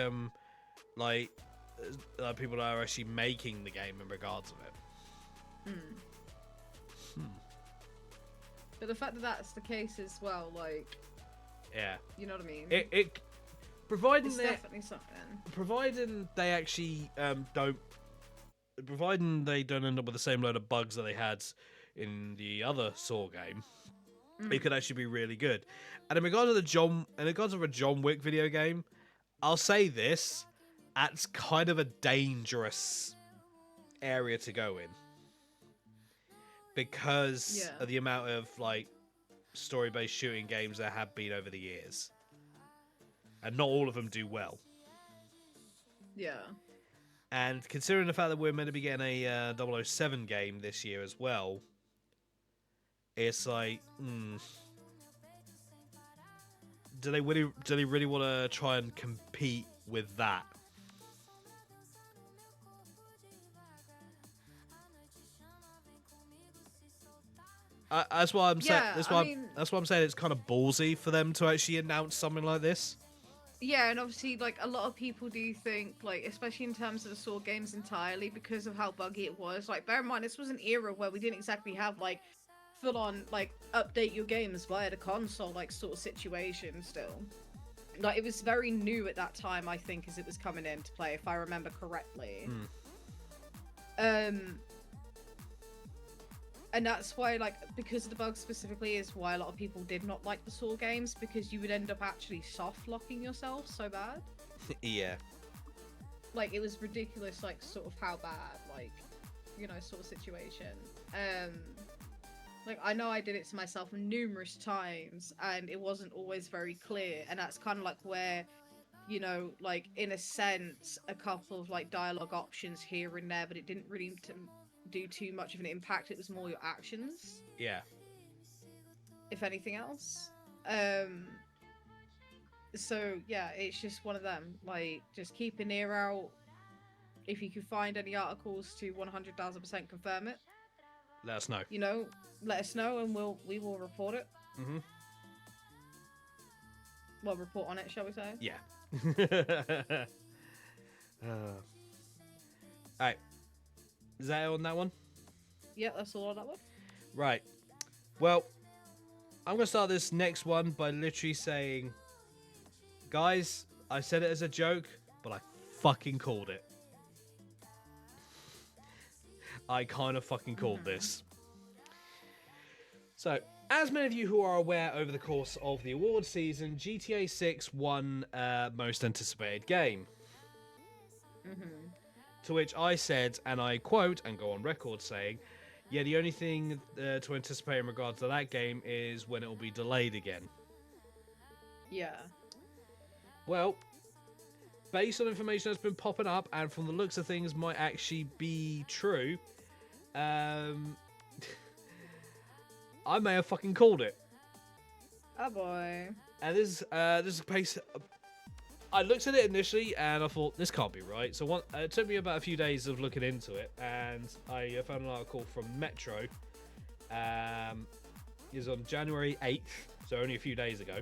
people that are actually making the game in regards of it. But the fact that that's the case as well, like... Yeah. You know what I mean? It providing it's definitely something. Providing they actually providing they don't end up with the same load of bugs that they had in the other Saw game, it could actually be really good. And in regards of a John Wick video game, I'll say this: that's kind of a dangerous area to go in because of the amount of like story-based shooting games there have been over the years. And not all of them do well. Yeah. And considering the fact that we're meant to be getting a 007 game this year as well, it's like, do they really want to try and compete with that? That's why I'm saying. Yeah, That's why I'm saying it's kind of ballsy for them to actually announce something like this. yeah, and obviously, like, a lot of people do think, like, especially in terms of the Sword games entirely, because of how buggy it was. Like, bear in mind, this was an era where we didn't exactly have, like, full-on, like, update your games via the console, like, sort of situation still. Like, it was very new at that time, I think, as it was coming into play, if I remember correctly. And that's why, like, because of the bugs specifically, is why a lot of people did not like the Saw games, because you would end up actually soft-locking yourself so bad. Yeah. Like, it was ridiculous, like, sort of how bad, like, you know, sort of situation. Like, I know I did it to myself numerous times, and it wasn't always very clear, and that's kind of, like, where, you know, like, in a sense, a couple of, like, dialogue options here and there, but it didn't really do too much of an impact. It was more your actions, Yeah. if anything else. So yeah, it's just one of them. Like, just keep an ear out. If you can find any articles to 100,000% confirm it, Let us know. you know, let us know, and we will report it. Mm-hmm. Well, report on it, shall we say? Yeah. Alright. Is that it on that one? Yeah, that's all on that one. Right. Well, I'm going to start this next one by literally saying, guys, I said it as a joke, but I fucking called it. I kind of fucking called this. So, as many of you who are aware, over the course of the award season, GTA 6 won Most Anticipated Game. To which I said, and I quote, and go on record saying, yeah, the only thing to anticipate in regards to that game is when it will be delayed again. Yeah. Well, based on information that's been popping up, and from the looks of things might actually be true, I may have fucking called it. Oh boy. And this is a pace. I looked at it initially and I thought, this can't be right. So it took me about a few days of looking into it, and I found an article from Metro. It was on January 8th, so only a few days ago.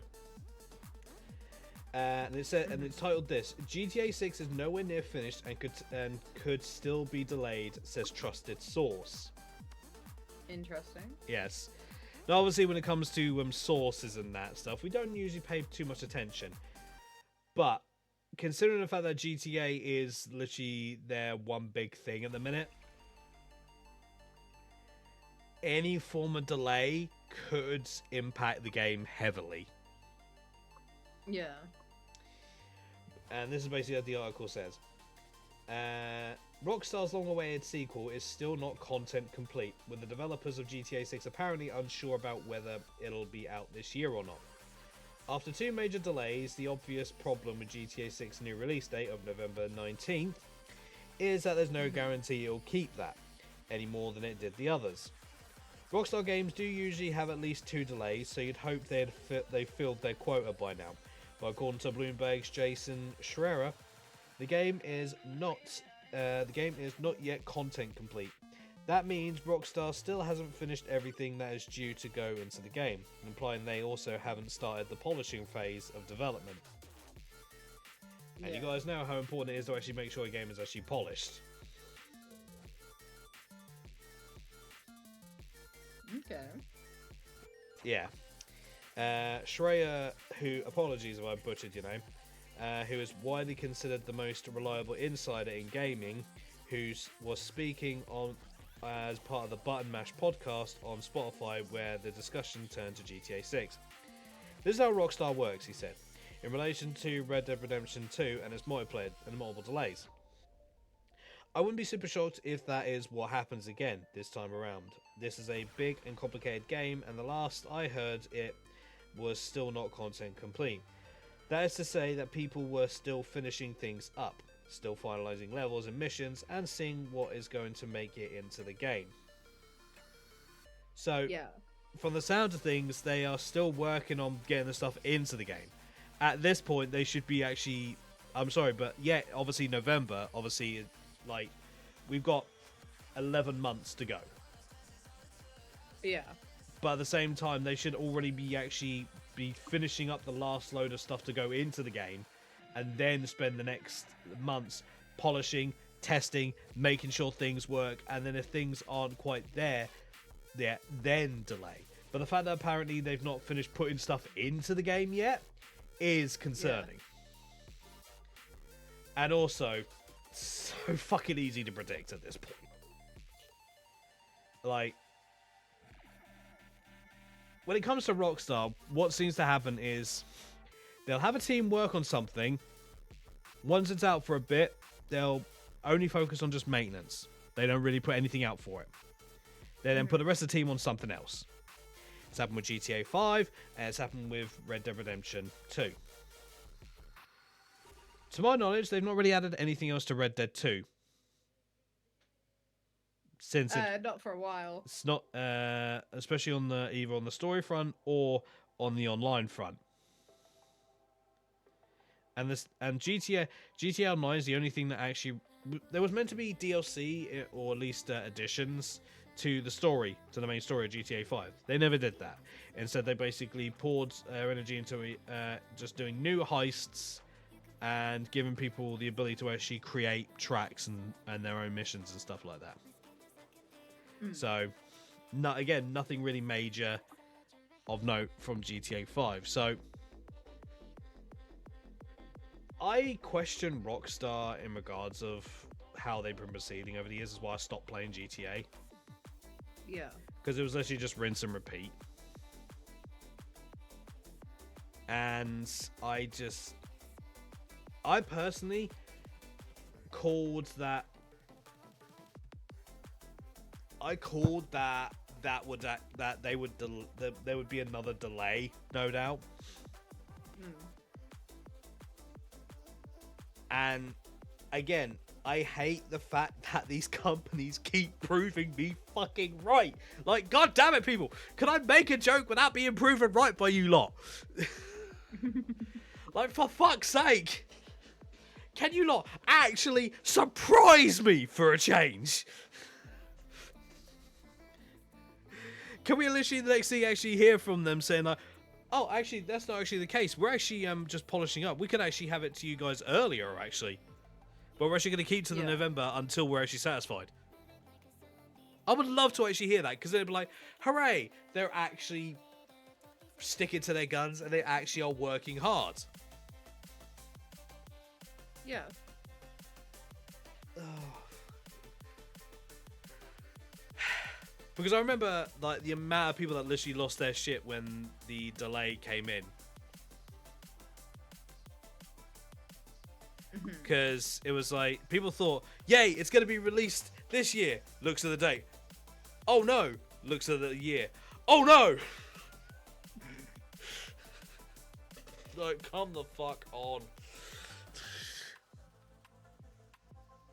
And it said, and it's titled this: GTA 6 is nowhere near finished and could still be delayed, says trusted source. Interesting. Yes. Now, obviously, when it comes to sources and that stuff, we don't usually pay too much attention. But considering the fact that GTA is literally their one big thing at the minute, any form of delay could impact the game heavily. Yeah. And this is basically what the article says. Rockstar's long-awaited sequel is still not content complete, with the developers of GTA 6 apparently unsure about whether it'll be out this year or not. After two major delays, the obvious problem with GTA 6's new release date of November 19th is that there's no guarantee it'll keep that, any more than it did the others. Rockstar games do usually have at least two delays, so you'd hope they filled their quota by now. But according to Bloomberg's Jason Schreier, the game is not yet content complete. That means Rockstar still hasn't finished everything that is due to go into the game, implying they also haven't started the polishing phase of development. And you guys know how important it is to actually make sure a game is actually polished. Okay. Yeah. Schreier, who, apologies if I butchered your name, who is widely considered the most reliable insider in gaming, who was speaking on as part of the Button Mash podcast on Spotify, where the discussion turned to GTA 6. This is how Rockstar works, he said, in relation to Red Dead Redemption 2 and its multiplayer and multiple delays. I wouldn't be super shocked if that is what happens again this time around. This is a big and complicated game, and the last I heard it was still not content complete. That is to say that people were still finishing things up, still finalizing levels and missions, and seeing what is going to make it into the game. So, Yeah. from the sound of things, they are still working on getting the stuff into the game. at this point they should be actually. I'm sorry, but yeah, obviously November. Obviously, like we've got 11 months to go. Yeah. But at the same time, they should already be finishing up the last load of stuff to go into the game, and then spend the next months polishing, testing, making sure things work, and then if things aren't quite there, yeah, then delay. But the fact that apparently they've not finished putting stuff into the game yet is concerning. Yeah. And also, so fucking easy to predict at this point. Like, when it comes to Rockstar, what seems to happen is they'll have a team work on something. Once it's out for a bit, they'll only focus on just maintenance. They don't really put anything out for it. They then put the rest of the team on something else. It's happened with GTA 5, and it's happened with Red Dead Redemption 2. To my knowledge, they've not really added anything else to Red Dead 2. Since not for a while. it's not, especially on either on the story front or on the online front. And GTA Online is the only thing that actually there was meant to be DLC or at least additions to the story, to the main story of GTA 5. They never did that. Instead, they basically poured energy into just doing new heists and giving people the ability to actually create tracks and their own missions and stuff like that. So, nothing really major of note from GTA 5. So, I question Rockstar in regards of how they've been proceeding over the years. Is why I stopped playing GTA. Yeah. Because it was literally just rinse and repeat. And I personally called that. That there would be another delay, no doubt. And again, I hate the fact that these companies keep proving me fucking right. Like, god damn it, people! Can I make a joke without being proven right by you lot? Like, for fuck's sake! Can you lot actually surprise me for a change? Can we literally the next thing actually hear from them saying like, oh, actually, that's not actually the case. We're actually just polishing up. We could actually have it to you guys earlier, actually. But we're actually going to keep to the November until we're actually satisfied. I would love to actually hear that, because they'd be like, hooray, they're actually sticking to their guns and they actually are working hard. Yeah. Because I remember like the amount of people that literally lost their shit when the delay came in. Because it was like, people thought, yay, it's going to be released this year. Looks at the date. Oh no. Looks at the year. Oh no. Like, come the fuck on.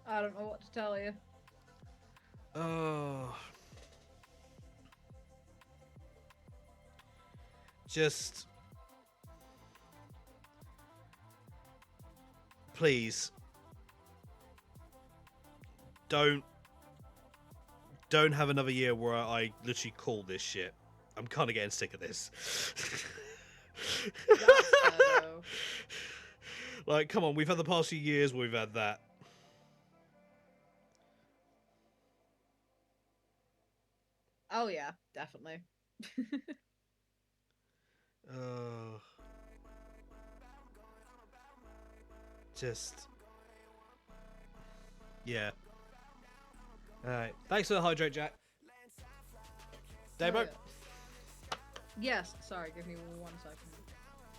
I don't know what to tell you. Oh. Just please don't have another year where I literally call this shit. I'm kind of getting sick of this. That's fair, though. Like, come on, we've had the past few years where we've had that. Oh yeah, definitely. Just yeah. Alright. Thanks for the hydrate, Jack. Demo? Oh, yeah. Yes, sorry, give me 1 second.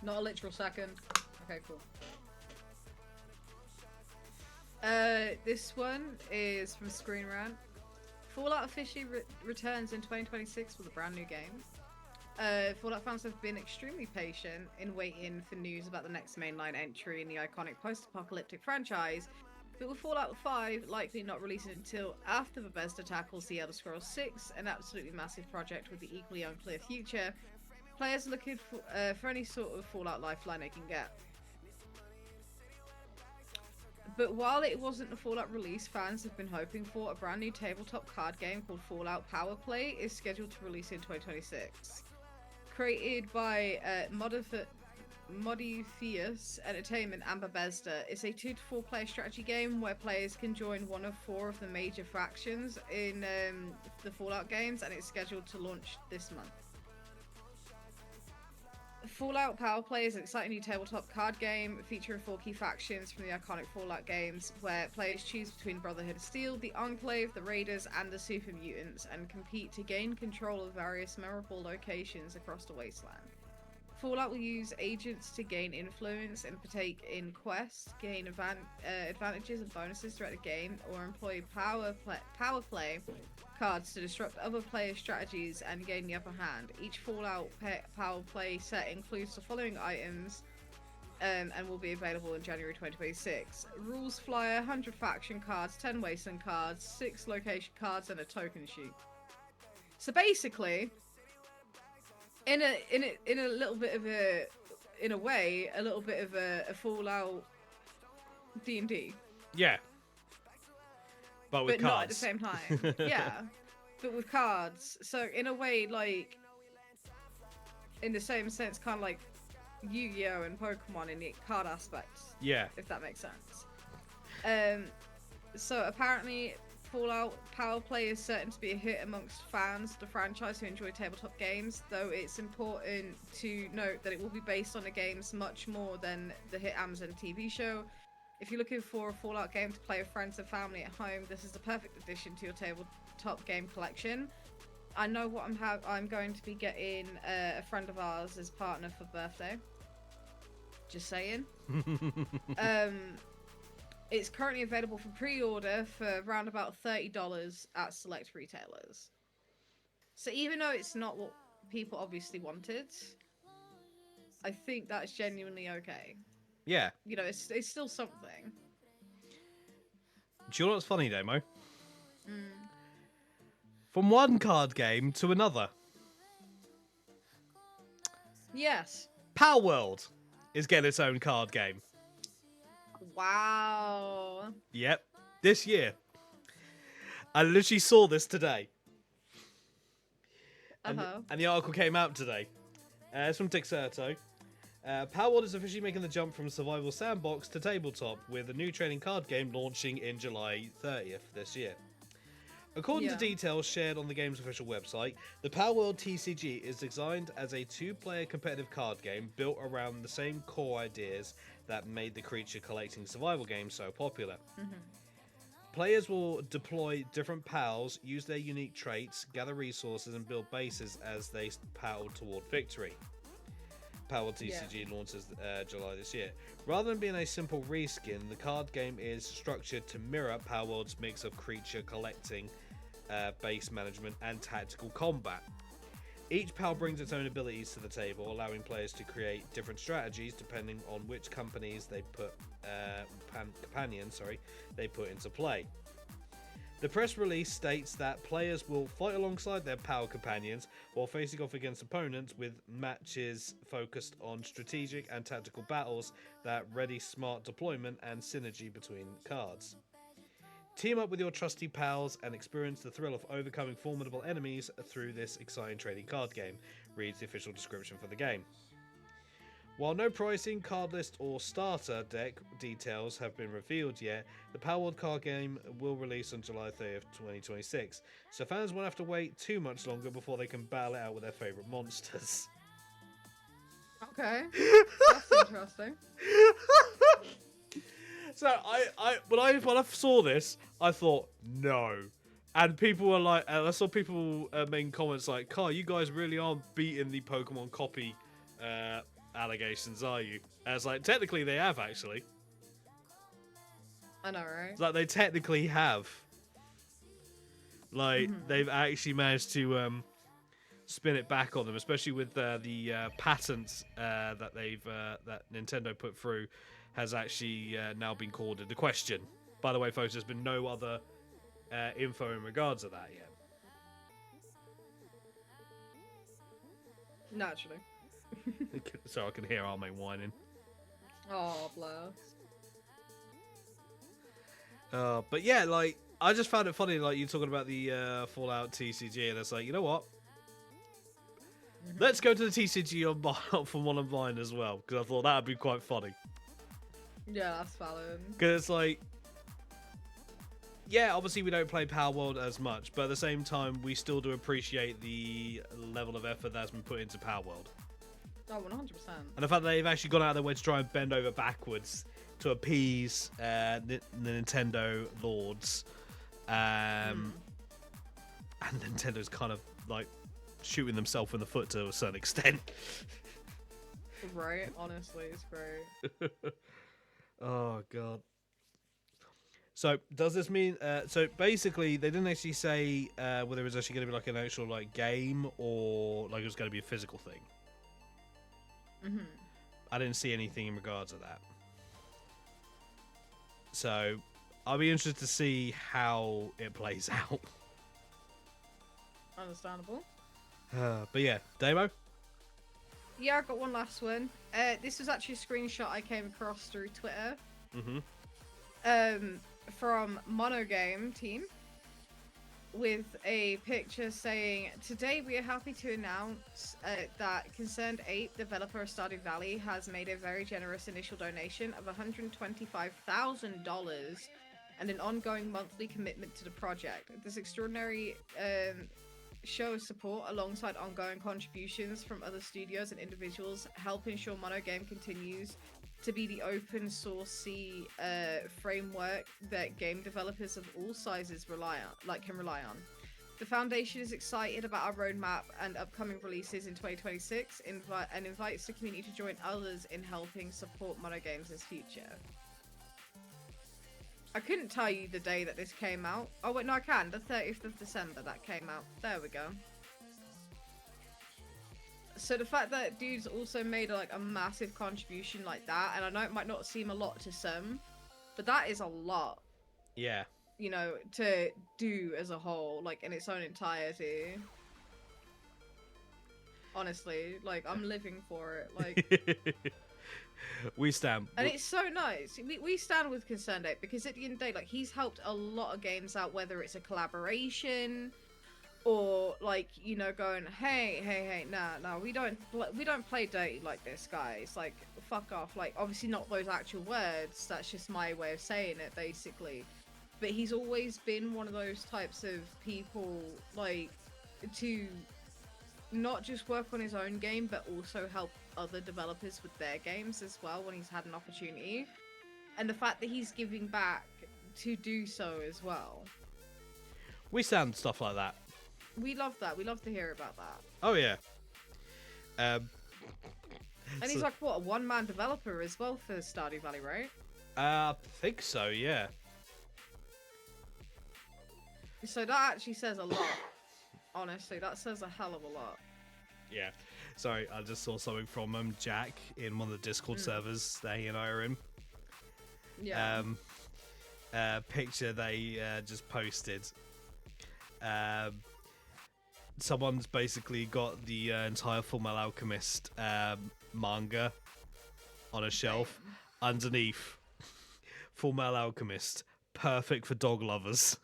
Not a literal second. Okay, cool. This one is from Screen Rant. Fallout officially returns in 2026 with a brand new game. Fallout fans have been extremely patient in waiting for news about the next mainline entry in the iconic post-apocalyptic franchise, but with Fallout 5 likely not releasing until after Bethesda tackles The Elder Scrolls 6, an absolutely massive project with the equally unclear future, Players are looking for any sort of Fallout lifeline they can get. But while it wasn't the Fallout release fans have been hoping for, a brand new tabletop card game called Fallout Power Play is scheduled to release in 2026. Created by Modifius Entertainment and Bethesda, it's a 2 to 4 player strategy game where players can join one of 4 of the major factions in the Fallout games, and it's scheduled to launch this month. Fallout Power Play is an exciting new tabletop card game featuring 4 key factions from the iconic Fallout games, where players choose between Brotherhood of Steel, the Enclave, the Raiders, and the Super Mutants, and compete to gain control of various memorable locations across the wasteland. Fallout will use agents to gain influence and partake in quests, gain advantages and bonuses throughout the game, or employ power play cards to disrupt other players' strategies and gain the upper hand. Each Fallout Power Play set includes the following items and will be available in January 2026. Rules flyer, 100 faction cards, 10 wasteland cards, 6 location cards, and a token sheet. So basically, in a little bit of a, in a way, a little bit of a Fallout D&D. Yeah. But with cards. Not at the cards. same time. Yeah. But with cards. So in a way, like, in the same sense, kind of like Yu-Gi-Oh! And Pokemon in the card aspects. Yeah. If that makes sense. So apparently Fallout Power Play is certain to be a hit amongst fans of the franchise who enjoy tabletop games, though it's important to note that it will be based on the games much more than the hit Amazon TV show. If you're looking for a Fallout game to play with friends and family at home, this is the perfect addition to your tabletop game collection. I know what I'm going to be getting a friend of ours as partner for birthday. Just saying. It's currently available for pre-order for around about $30 at select retailers. So even though it's not what people obviously wanted, I think that's genuinely okay. Yeah. You know, it's still something. Do you know what's funny, Demo? From one card game to another. Yes. Power World is getting its own card game. Wow. Yep. This year. I literally saw this today. And the article came out today. It's from Tixerto. Power World is officially making the jump from survival sandbox to tabletop, with a new trading card game launching in July 30th this year. According to details shared on the game's official website, the Power World TCG is designed as a 2-player competitive card game built around the same core ideas that made the creature collecting survival game so popular. Players will deploy different pals, use their unique traits, gather resources, and build bases as they paddle toward victory. Power World TCG launches July this year. Rather than being a simple reskin, the card game is structured to mirror Power World's mix of creature collecting, base management, and tactical combat. Each pal brings its own abilities to the table, allowing players to create different strategies depending on which companies they put they put into play. The press release states that players will fight alongside their power companions while facing off against opponents, with matches focused on strategic and tactical battles that ready smart deployment and synergy between cards. Team up with your trusty pals and experience the thrill of overcoming formidable enemies through this exciting trading card game, reads the official description for the game. While no pricing, card list, or starter deck details have been revealed yet, the Power World card game will release on July 30th, 2026, so fans won't have to wait too much longer before they can battle it out with their favourite monsters. Okay, that's interesting. So when I saw this, I thought no, and people were like, and I saw people making comments like, "Carl, you guys really aren't beating the Pokemon copy allegations, are you?" And it's like, technically they have, actually. I know, right? It's like, they technically have. Like, they've actually managed to spin it back on them, especially with the patents that that Nintendo put through has actually now been called into question. By the way, folks, there's been no other info in regards to that yet. Naturally. So I can hear Arme whining. Oh, bless. But yeah, like, I just found it funny, like, you talking about the Fallout TCG, and it's like, you know what? Let's go to the TCG on from one of mine as well, because I thought that would be quite funny. Yeah, that's valid. Because it's like, yeah, obviously we don't play Power World as much, but at the same time, we still do appreciate the level of effort that's been put into Power World. Oh, 100%. And the fact that they've actually gone out of their way to try and bend over backwards to appease the Nintendo lords. And Nintendo's kind of like shooting themselves in the foot to a certain extent. Right, honestly, it's great. Oh, God. So, does this mean... so, basically, they didn't actually say whether it was actually going to be like an actual like game or like it was going to be a physical thing. I didn't see anything in regards to that. So, I'll be interested to see how it plays out. Understandable. But yeah, Damo? Yeah, I got one last one. This was actually a screenshot I came across through Twitter. From Monogame team. With a picture saying, "Today we are happy to announce that Concerned Ape, developer of Stardew Valley, has made a very generous initial donation of $125,000 and an ongoing monthly commitment to the project. This extraordinary show of support, alongside ongoing contributions from other studios and individuals, help ensure Monogame continues to be the open source framework that game developers of all sizes can rely on. The Foundation is excited about our roadmap and upcoming releases in 2026 and invites the community to join others in helping support Monogames' future." I couldn't tell you the day that this came out. Oh wait, no, I can. The 30th of December that came out. There we go. So the fact that dude's also made like a massive contribution like that, and I know it might not seem a lot to some, but that is a lot. Yeah. You know, to do as a whole, like in its own entirety. Honestly, like I'm living for it. Like we stand. And it's so nice. We stand with Concerned Ape because at the end of the day, like he's helped a lot of games out, whether it's a collaboration or like, you know, going, hey, nah, we don't play dirty like this, guys. Like, fuck off. Like, obviously not those actual words. That's just my way of saying it, basically. But he's always been one of those types of people, like, to not just work on his own game, but also help other developers with their games as well when he's had an opportunity. And the fact that he's giving back to do so as well. We stand stuff like that. We love that. We love to hear about that. Oh, yeah. And he's like, what, a one-man developer as well for Stardew Valley, right? I think so, yeah. So that actually says a lot. Honestly, that says a hell of a lot. Yeah. Sorry, I just saw something from Jack in one of the Discord servers that he and I are in. Yeah. Picture they just posted. Someone's basically got the entire Fullmetal Alchemist manga on a shelf. Underneath, Fullmetal Alchemist, perfect for dog lovers.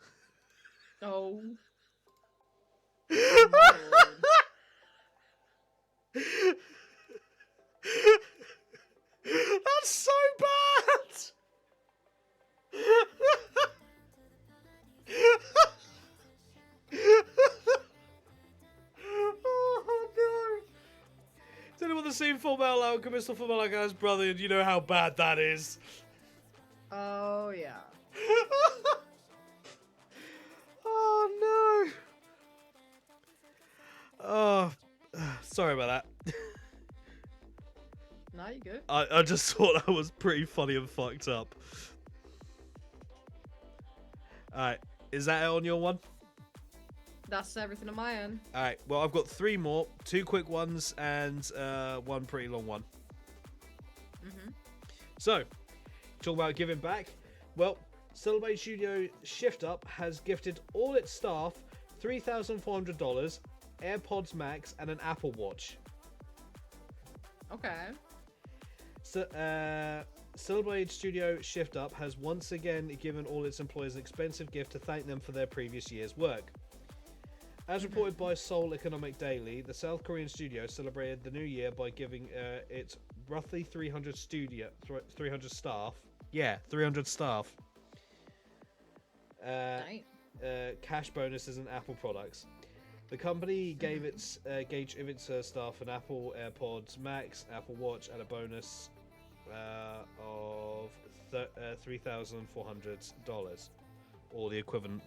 Oh. That's so bad. Oh no! Has anyone that's seen Fullmetal Alchemist or Fullmetal Alchemist Brother? You know how bad that is. Oh yeah. Oh no! Oh, sorry about that. No, you good. I just thought that was pretty funny and fucked up. Alright, is that it on your one? That's everything on my end. Alright, well I've got 3 more. 2 quick ones and 1 pretty long one. So, talk about giving back. Well, Celebrate Studio Shift Up has gifted all its staff $3,400, AirPods Max and an Apple Watch. Okay. So, Cellblade Studio Shift Up has once again given all its employees an expensive gift to thank them for their previous year's work. As reported by Seoul Economic Daily, the South Korean studio celebrated the new year by giving its roughly 300 staff. Yeah, 300 staff. Cash bonuses and Apple products. The company gave its staff an Apple AirPods Max, Apple Watch, and a bonus of $3,400, or the equivalent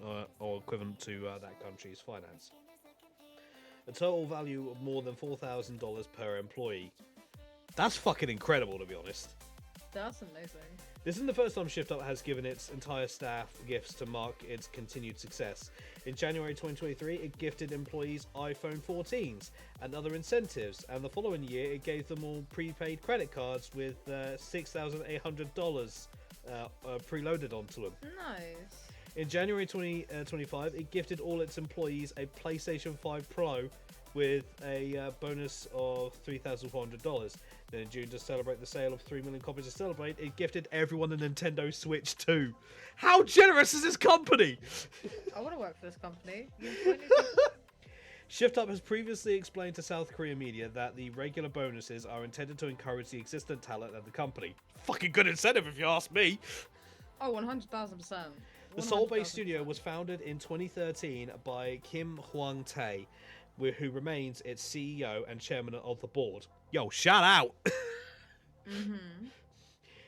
to that country's finance. A total value of more than $4,000 per employee. That's fucking incredible, to be honest. That's amazing. This isn't the first time Shift Up has given its entire staff gifts to mark its continued success. In January 2023, it gifted employees iPhone 14s and other incentives, and the following year, it gave them all prepaid credit cards with $6,800 preloaded onto them. Nice. In January 2025, it gifted all its employees a PlayStation 5 Pro with a bonus of $3,400. Then in June, to celebrate the sale of 3 million copies of Celebrate, it gifted everyone a Nintendo Switch 2. How generous is this company? I want to work for this company. You employ new people? Shift Up has previously explained to South Korean media that the regular bonuses are intended to encourage the existing talent at the company. Fucking good incentive if you ask me. Oh, 100,000%. The Seoul-based studio was founded in 2013 by Kim Hwang-tae, who remains its CEO and chairman of the board. Yo, shout out!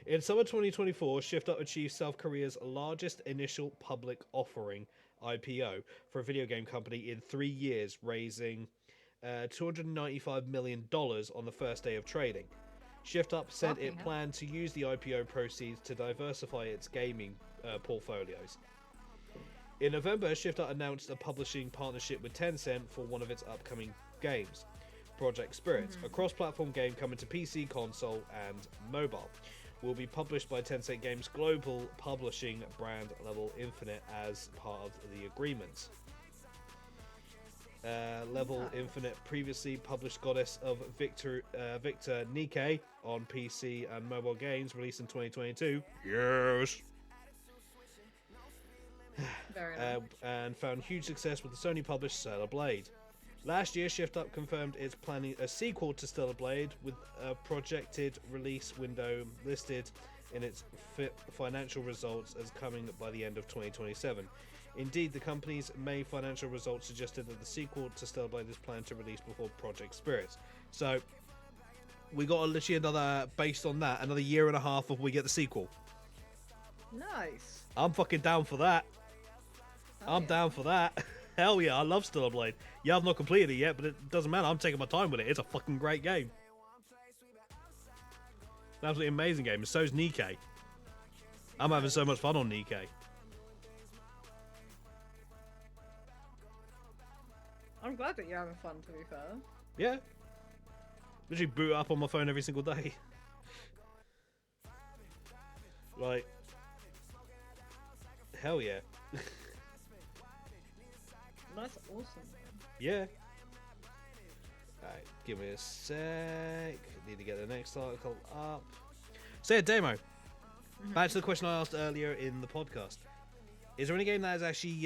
In summer 2024, Shift Up achieved South Korea's largest initial public offering, IPO, for a video game company in 3 years, raising $295 million on the first day of trading. Shift Up said it planned to use the IPO proceeds to diversify its gaming portfolios. In November, Shift Up announced a publishing partnership with Tencent for one of its upcoming games, Project Spirits, a cross-platform game coming to PC, console, and mobile. Will be published by Tencent Games' global publishing brand Level Infinite as part of the agreement. Level Infinite previously published Goddess of Victor Nike on PC and mobile games, released in 2022. Yes. Very nice. And found huge success with the Sony published Stellar Blade. Last year, Shift Up confirmed it's planning a sequel to Stellar Blade with a projected release window listed in its financial results as coming by the end of 2027. Indeed, the company's May financial results suggested that the sequel to Stellar Blade is planned to release before Project Spirits. So, we got literally based on that, another year and a half before we get the sequel. Nice. I'm fucking down for that. I'm down for that. Hell yeah, I love Stellar Blade. Yeah, I've not completed it yet, but it doesn't matter. I'm taking my time with it. It's a fucking great game. It's an absolutely amazing game, and so's Nike. I'm having so much fun on Nike. I'm glad that you're having fun, to be fair. Yeah. Literally boot it up on my phone every single day. Like, hell yeah. That's awesome, man. Yeah. Alright, give me a sec. Need to get the next article up. So yeah, Demo. Back to the question I asked earlier in the podcast. Is there any game that is actually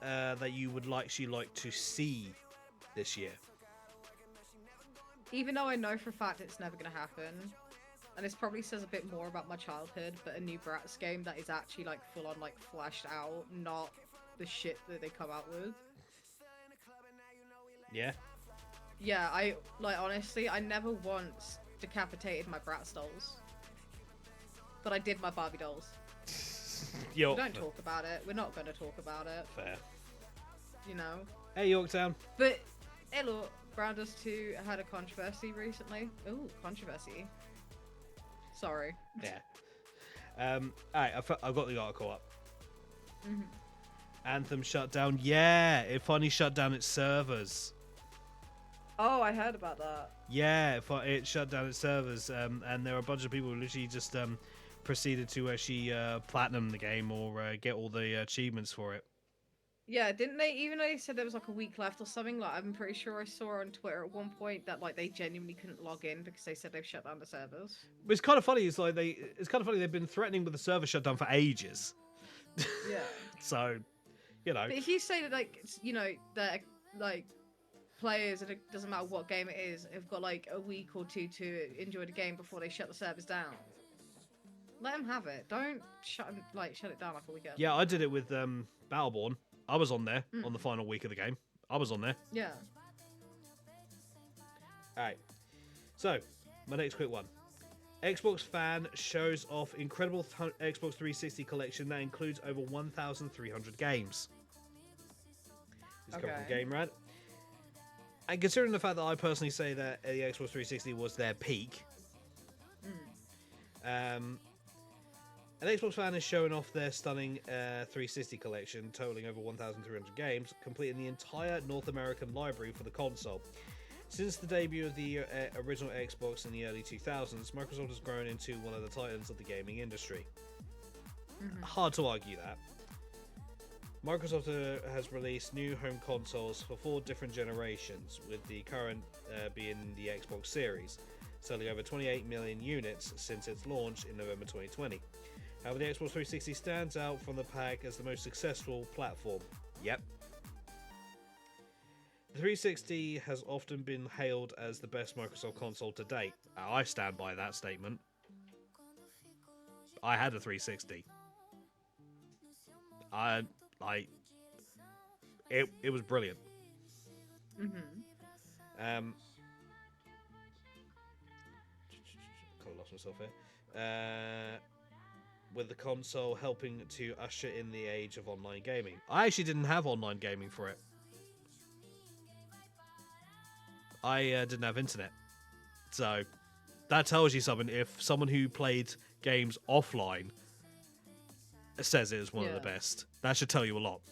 that you would like to see this year? Even though I know for a fact it's never going to happen, and this probably says a bit more about my childhood, but a new Bratz game that is actually like full on like fleshed out, not the shit that they come out with. Yeah. Yeah, honestly, I never once decapitated my Bratz dolls. But I did my Barbie dolls. Yo, we don't talk about it. We're not going to talk about it. Fair. You know. Hey, Yorktown. But, hey look, Brown 2 had a controversy recently. Ooh, controversy. Sorry. Yeah. Alright, I've got the article up. Anthem shut down. Yeah, it finally shut down its servers. Oh, I heard about that. Yeah, it shut down its servers, and there were a bunch of people who literally just proceeded to actually platinum the game or get all the achievements for it. Yeah, didn't they? Even though they said there was like a week left or something, like I'm pretty sure I saw on Twitter at one point that like they genuinely couldn't log in because they said they've shut down the servers. It's kind of funny. It's kind of funny. They've been threatening with the server shutdown for ages. Yeah. So, you know. But if you say that, like, you know, that like players, and it doesn't matter what game it is, have got like a week or two to enjoy the game before they shut the servers down, let them have it. Don't shut it down like a weekend. Yeah, I did it with Battleborn. I was on there on the final week of the game. I was on there. Yeah. All right. So, my next quick one. Xbox fan shows off incredible Xbox 360 collection that includes over 1,300 games. It's coming from Game Rant. And considering the fact that I personally say that the Xbox 360 was their peak, an Xbox fan is showing off their stunning 360 collection, totaling over 1,300 games, completing the entire North American library for the console. Since the debut of the original Xbox in the early 2000s, Microsoft has grown into one of the titans of the gaming industry. Hard to argue that. Microsoft has released new home consoles for 4 different generations, with the current being the Xbox Series, selling over 28 million units since its launch in November 2020. However, the Xbox 360 stands out from the pack as the most successful platform. Yep. The 360 has often been hailed as the best Microsoft console to date. I stand by that statement. I had a 360. It was brilliant. Kind of lost myself here. With the console helping to usher in the age of online gaming. I actually didn't have online gaming for it. I didn't have internet. So that tells you something. If someone who played games offline says it is one of the best, that should tell you a lot.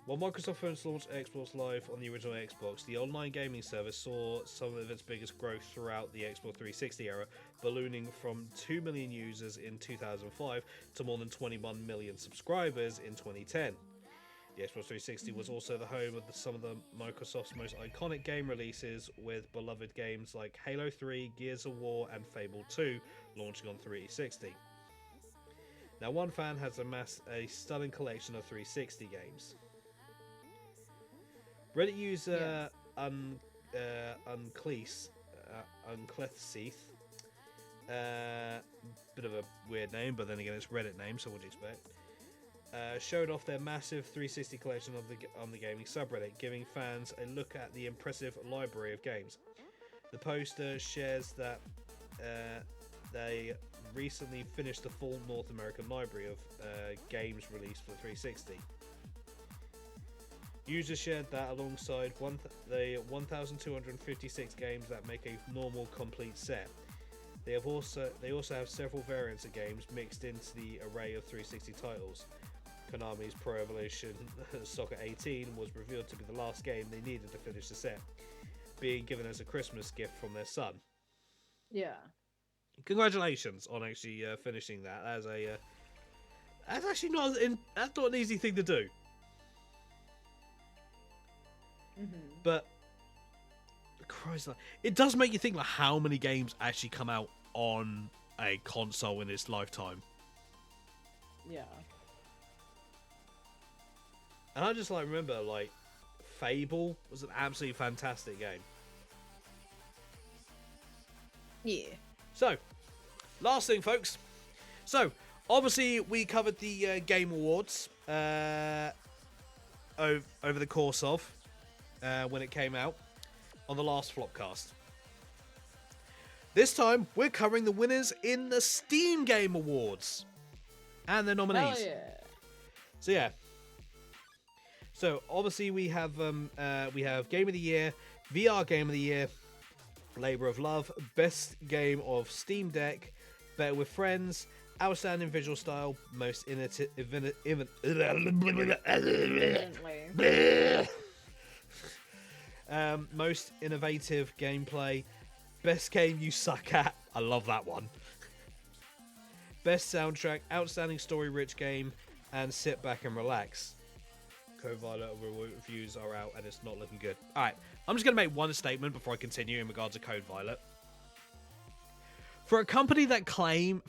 While Microsoft first launched Xbox Live on the original Xbox, the online gaming service saw some of its biggest growth throughout the Xbox 360 era, ballooning from 2 million users in 2005 to more than 21 million subscribers in 2010. The Xbox 360 was also the home of some of the Microsoft's most iconic game releases, with beloved games like Halo 3, Gears of War, and Fable 2 launching on 360. Now, one fan has amassed a stunning collection of 360 games. Reddit user Uncleath, bit of a weird name, but then again it's Reddit name, so what do you expect? Showed off their massive 360 collection on the gaming subreddit, giving fans a look at the impressive library of games. The poster shares that they recently finished the full North American library of games released for the 360. Users shared that alongside the 1,256 games that make a normal complete set. They also have several variants of games mixed into the array of 360 titles. Konami's Pro Evolution Soccer 18 was revealed to be the last game they needed to finish the set, being given as a Christmas gift from their son. Yeah. Congratulations on actually finishing that. That's actually not an easy thing to do. But Christ, it does make you think like how many games actually come out on a console in its lifetime. Yeah. And I just remember Fable was an absolutely fantastic game. Yeah. So, last thing, folks. So, obviously, we covered the Game Awards over the course of when it came out on the last Flopcast. This time, we're covering the winners in the Steam Game Awards and their nominees. Hell yeah. So yeah. So obviously we have Game of the Year, VR Game of the Year, Labor of Love, Best Game of Steam Deck, Better with Friends, Outstanding Visual Style, Most Most Innovative Gameplay, Best Game You Suck At, I love that one. Best Soundtrack, Outstanding Story Rich Game, and sit back and relax. Code Violet reviews are out and it's not looking good. Alright, I'm just going to make one statement before I continue in regards to Code Violet. For a company that claimed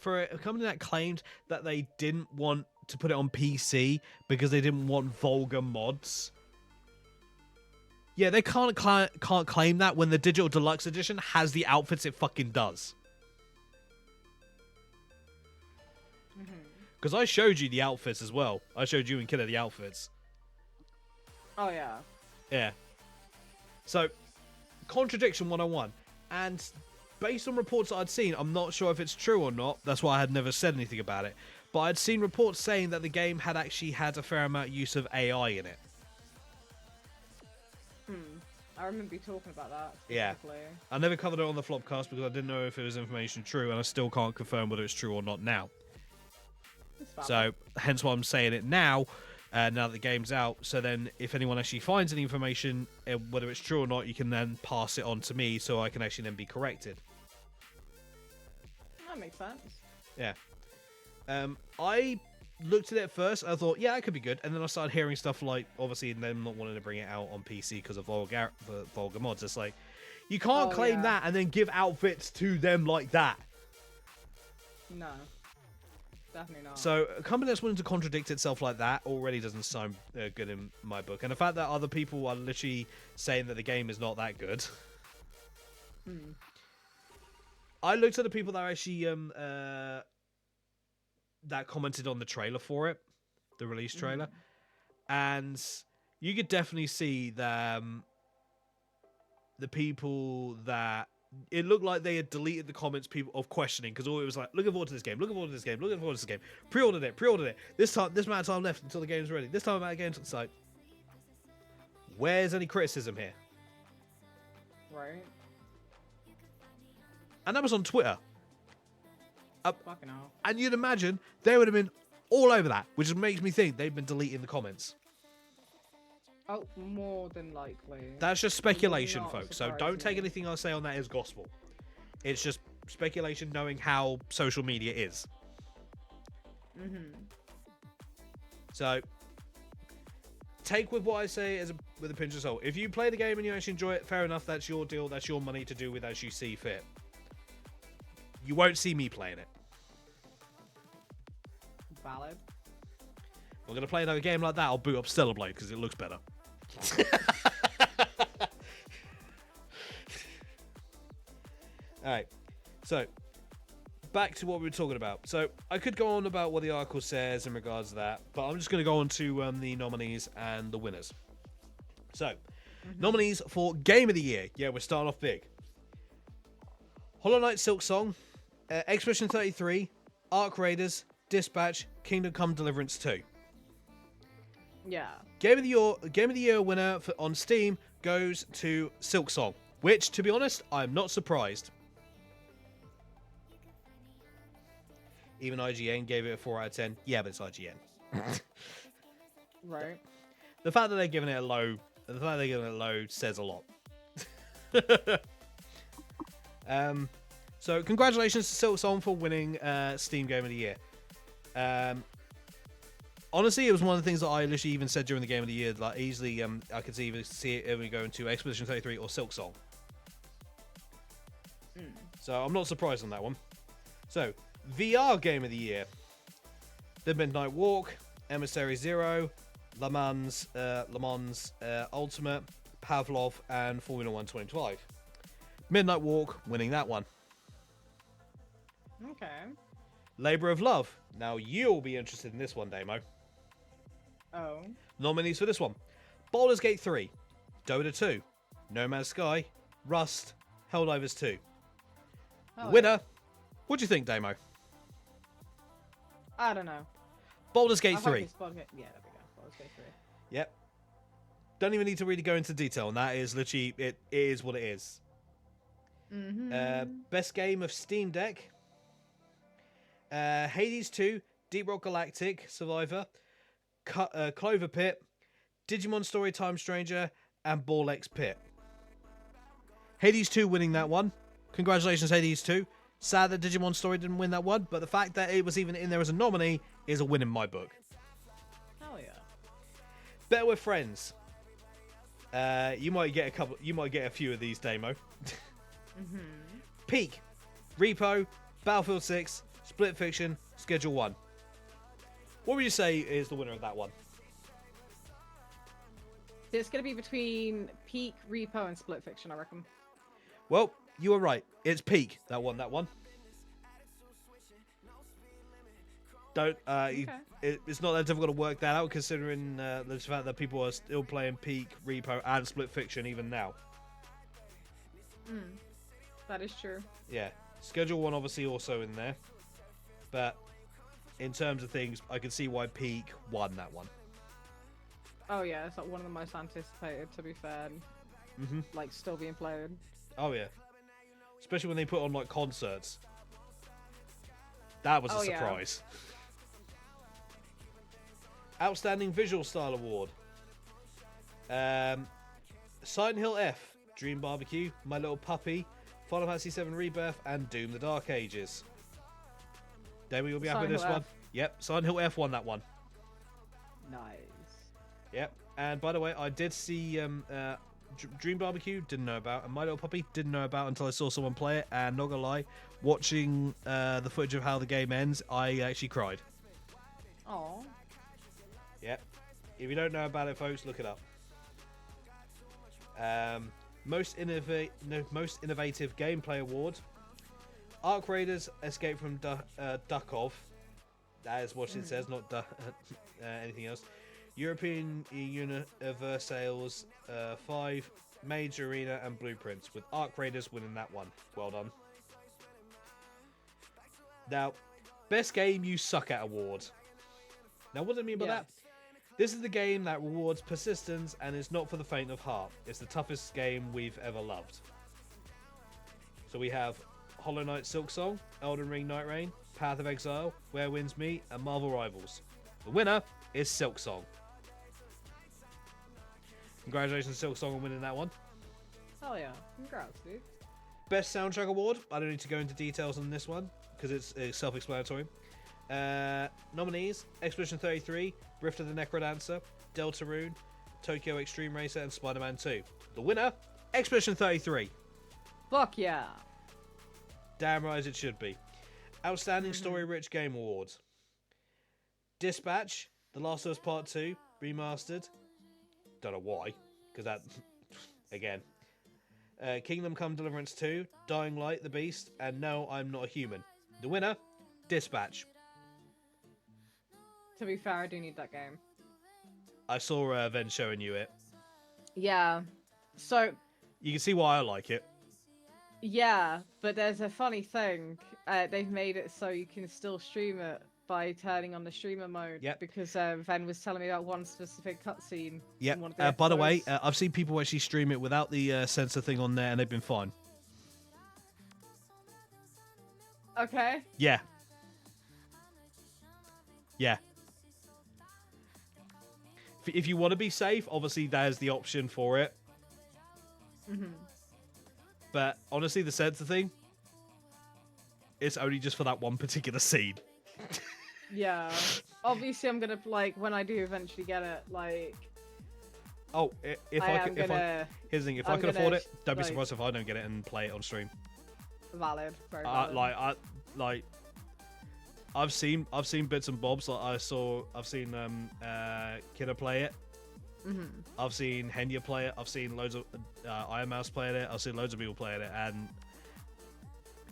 that they didn't want to put it on PC because they didn't want vulgar mods. Yeah, they can't claim that when the Digital Deluxe Edition has the outfits it fucking does. Because I showed you the outfits as well. I showed you and Killer the outfits. Oh, yeah. Yeah. So, contradiction 101. And based on reports that I'd seen, I'm not sure if it's true or not. That's why I had never said anything about it. But I'd seen reports saying that the game had actually had a fair amount of use of AI in it. I remember you talking about that. Yeah. I never covered it on the Flopcast because I didn't know if it was information true, and I still can't confirm whether it's true or not now. So, hence why I'm saying it now that the game's out. So then, if anyone actually finds any information, whether it's true or not, you can then pass it on to me so I can actually then be corrected. That makes sense. Yeah. I looked at it at first. I thought, yeah, that could be good. And then I started hearing stuff like, obviously, them not wanting to bring it out on PC because of vulgar mods. It's like, you can't claim that and then give outfits to them like that. No. Definitely not. So, a company that's willing to contradict itself like that already doesn't sound good in my book. And the fact that other people are literally saying that the game is not that good. I looked at the people that actually that commented on the trailer for it, the release trailer, and you could definitely see the people that it looked like they had deleted the comments people of questioning because all it was like, looking forward to this game, looking forward to this game, looking forward to this game, pre-ordered it. This amount of time left until the game's ready. This time amount of games. It's like, where's any criticism here? Right. And that was on Twitter. Fucking hell. And you'd imagine they would have been all over that, which makes me think they've been deleting the comments. Oh, more than likely. That's just speculation, Not folks. So don't take anything I say on that as gospel. It's just speculation, knowing how social media is. So take with what I say with a pinch of salt. If you play the game and you actually enjoy it, fair enough. That's your deal. That's your money to do with as you see fit. You won't see me playing it. Valid. If I'm going to play another game like that, I'll boot up Stellar Blade because it looks better. Alright, so back to what we were talking about. So I could go on about what the article says in regards to that, but I'm just going to go on to the nominees and the winners. So, nominees for Game of the Year. Yeah, we're starting off big. Hollow Knight Silksong, Expedition 33, Ark Raiders, Dispatch, Kingdom Come Deliverance 2. Yeah. Game of the Year winner on Steam goes to Silksong, which, to be honest, I'm not surprised. Even IGN gave it a 4 out of 10. Yeah, but it's IGN. Right. The fact that they're giving it a low, says a lot. So congratulations to Silksong for winning Steam Game of the Year. Honestly, it was one of the things that I literally even said during the Game of the Year. Like easily, I could either see it when we go into Expedition 33 or Silksong. So I'm not surprised on that one. So VR Game of the Year: The Midnight Walk, Emissary Zero, Le Mans Ultimate, Pavlov, and Formula 1 2012. Midnight Walk winning that one. Okay. Labour of Love. Now you'll be interested in this one, Damo. Oh. Nominees for this one: Baldur's Gate 3, Dota 2, No Man's Sky, Rust, Helldivers 2. Oh, Winner. What do you think, Damo? I don't know. Baldur's Gate I hope 3. it's Baldur's Gate. Yeah, there we go. Baldur's Gate 3. Yep. Don't even need to really go into detail on that. Is literally it is what it is. Best game of Steam Deck: Hades 2, Deep Rock Galactic, Survivor, Clover Pit, Digimon Story Time Stranger, and Ball X Pit. Hades 2 winning that one. Congratulations, Hades 2. Sad that Digimon Story didn't win that one, but the fact that it was even in there as a nominee is a win in my book. Better with friends. You might get a couple. You might get a few of these demo. Peak, Repo, Battlefield 6, Split Fiction, Schedule 1. What would you say is the winner of that one? It's going to be between Peak, Repo, and Split Fiction, I reckon. Well, you were right. It's Peak that won that one. Don't. It's not that difficult to work that out, considering the fact that people are still playing Peak, Repo, and Split Fiction even now. That is true. Yeah, Schedule 1 obviously also in there, but in terms of things, I can see why Peak won that one. Oh yeah, it's like one of the most anticipated, to be fair. Like, still being played. Oh yeah, especially when they put on like concerts. That was a surprise. Yeah. Outstanding Visual Style Award. Silent Hill F, Dream Barbecue, My Little Puppy, Final Fantasy VII Rebirth, and Doom: The Dark Ages. Demi will be happy with this one. Yep, Silent Hill F won that one. Nice. Yep, and by the way, I did see Dream Barbecue, didn't know about, and My Little Puppy, didn't know about until I saw someone play it, and not gonna lie, watching the footage of how the game ends, I actually cried. Aww. Yep. If you don't know about it, folks, look it up. Most innovative gameplay award. Arc Raiders Escape from Duckov. That is what it says, not anything else. European Universals 5, Mage Arena, and Blueprints, with Arc Raiders winning that one. Well done. Now, Best Game You Suck At award. Now, what do I mean by that? This is the game that rewards persistence and is not for the faint of heart. It's the toughest game we've ever loved. So we have Hollow Knight Silksong, Elden Ring Night Rain, Path of Exile, Where Winds Meet, and Marvel Rivals. The winner is Silksong. Congratulations, Silksong, on winning that one. Hell yeah. Congrats, dude. Best Soundtrack Award. I don't need to go into details on this one because it's self-explanatory. Nominees: Expedition 33, Rift of the Necrodancer, Deltarune, Tokyo Extreme Racer, and Spider-Man 2. The winner, Expedition 33. Fuck yeah. Damn right as it should be. Outstanding Story-Rich Game Awards. Dispatch, The Last of Us Part 2, Remastered. Don't know why, because that, again. Kingdom Come Deliverance 2, Dying Light, The Beast, and No, I'm Not a Human. The winner, Dispatch. To be fair, I do need that game. I saw Ven showing you it. Yeah. So... You can see why I like it. Yeah, but there's a funny thing. They've made it so you can still stream it by turning on the streamer mode. Yep. Because Ven was telling me about one specific cutscene. Yep. By the way, I've seen people actually stream it without the censor thing on there, and they've been fine. Okay. Yeah. Yeah. If you want to be safe, obviously there's the option for it. But honestly, the censor thing, it's only just for that one particular scene. Yeah. Obviously, I'm gonna, like, when I do eventually get it, like... Oh, here's the thing, if I can afford it, don't be like, surprised if I don't get it and play it on stream. Valid. Very valid. I've seen bits and bobs. Like I've seen Kidder play it. I've seen Henya play it. I've seen loads of Iron Mouse playing it. I've seen loads of people playing it, and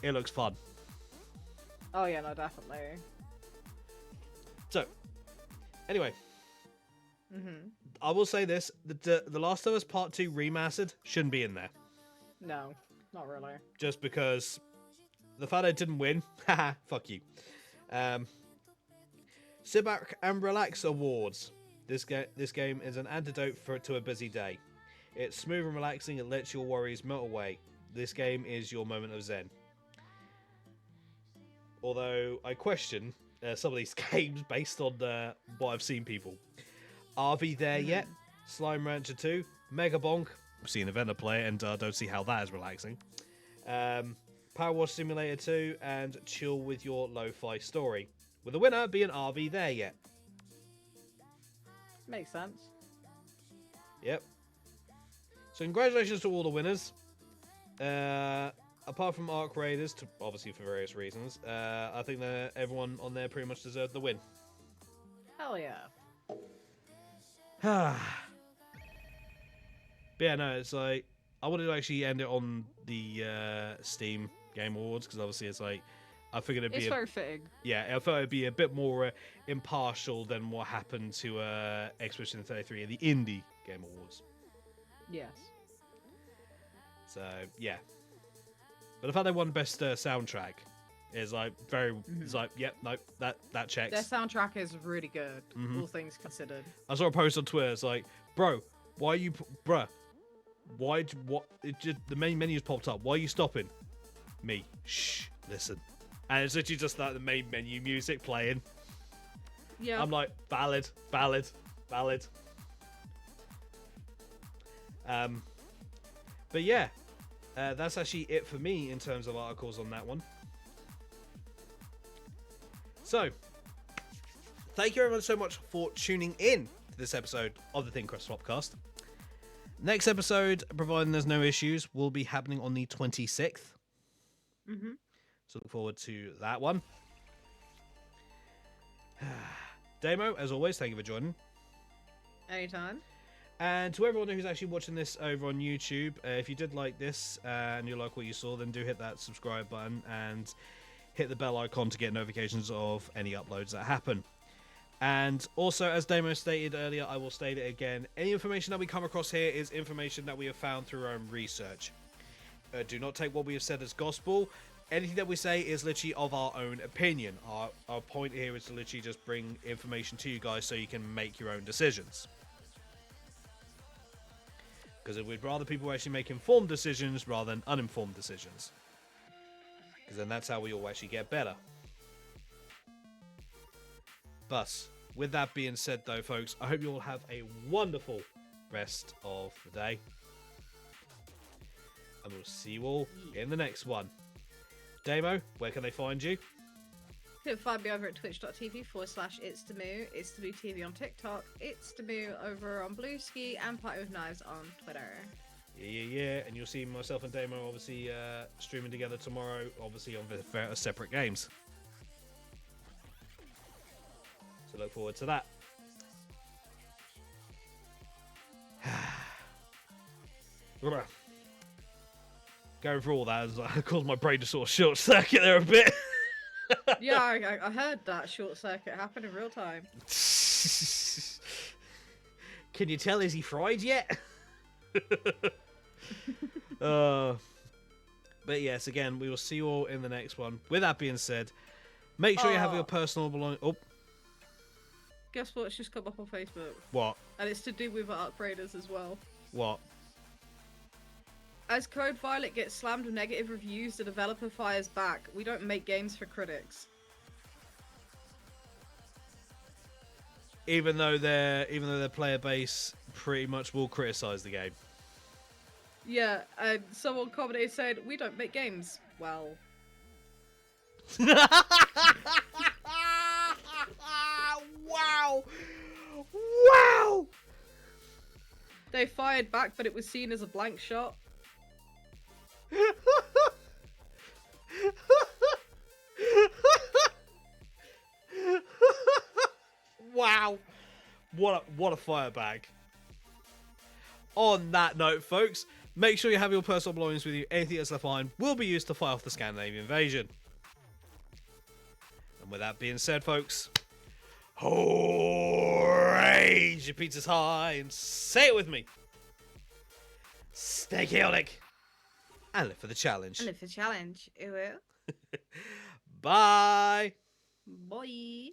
it looks fun. Oh yeah, no, definitely. So, anyway, I will say this: the Last of Us Part 2 remastered shouldn't be in there. No, not really. Just because the fact it didn't win, haha, fuck you. Sit back and relax awards. This game is an antidote to a busy day. It's smooth and relaxing. It lets your worries melt away. This game is your moment of zen. Although I question some of these games based on what I've seen people. Are we there yet? Slime Rancher 2, Mega Bonk. I've seen a vendor play it and don't see how that is relaxing. Power Wash Simulator 2 and Chill with Your Lo-Fi Story. With the winner being RV There Yet. Makes sense. Yep. So congratulations to all the winners. Apart from Arc Raiders, obviously for various reasons, I think that everyone on there pretty much deserved the win. Hell yeah. But yeah, no, it's like I wanted to actually end it on the Steam Game Awards because obviously it's like I figured it'd be It's very fitting. yeah, I thought it'd be a bit more impartial than what happened to Expedition 33 in the Indie Game Awards. Yes. So yeah, but the fact they won best soundtrack is like very. It's like yep, no, that checks. Their soundtrack is really good, all things considered. I saw a post on Twitter. It's like, bro, why you, bruh, why what? It just, the main menu's popped up. Why are you stopping? Me, shh, listen. And it's literally just like the main menu music playing. Yeah. I'm like, ballad. But yeah, that's actually it for me in terms of articles on that one. So, thank you everyone so much for tuning in to this episode of the Crust Flopcast. Next episode, providing there's no issues, will be happening on the 26th. Mm-hmm. So look forward to that one. Damo, as always, thank you for joining. Anytime. And to everyone who's actually watching this over on YouTube, if you did like this and you like what you saw, then do hit that subscribe button and hit the bell icon to get notifications of any uploads that happen. And also, as Damo stated earlier, I will state it again, any information that we come across here is information that we have found through our own research. Do not take what we have said as gospel. Anything that we say is literally of our own opinion. Our point here is to literally just bring information to you guys so you can make your own decisions. Because we'd rather people actually make informed decisions rather than uninformed decisions. Because then that's how we all actually get better. But, with that being said though, folks, I hope you all have a wonderful rest of the day. And we'll see you all in the next one. Damo, where can they find you? You can find me over at twitch.tv/itsTamu, it's Tamu TV on TikTok, it's Tamu over on Blueski, and Party with Knives on Twitter. Yeah. And you'll see myself and Damo obviously streaming together tomorrow, obviously on separate games. So look forward to that. Going through all that has caused my brain to sort of short circuit there a bit. Yeah, I heard that short circuit happen in real time. Can you tell, is he fried yet? But yes, again, we will see you all in the next one. With that being said, make sure you have your personal belongings. Oh, Guess what? It's just come up on Facebook. what? And it's to do with Arc Raiders as well. What? As Code Violet gets slammed with negative reviews, the developer fires back. We don't make games for critics. Even though their player base pretty much will criticize the game. Yeah, and someone commented said, we don't make games. Well. Wow! Wow! They fired back, but it was seen as a blank shot. Wow! What a fire bag. On that note, folks, make sure you have your personal belongings with you. Anything that's left behind will be used to fight off the Scandinavian invasion. And with that being said, folks, raise your pizzas high and say it with me. Stay chaotic and live for the challenge. And live for the challenge. It will. Bye. Bye.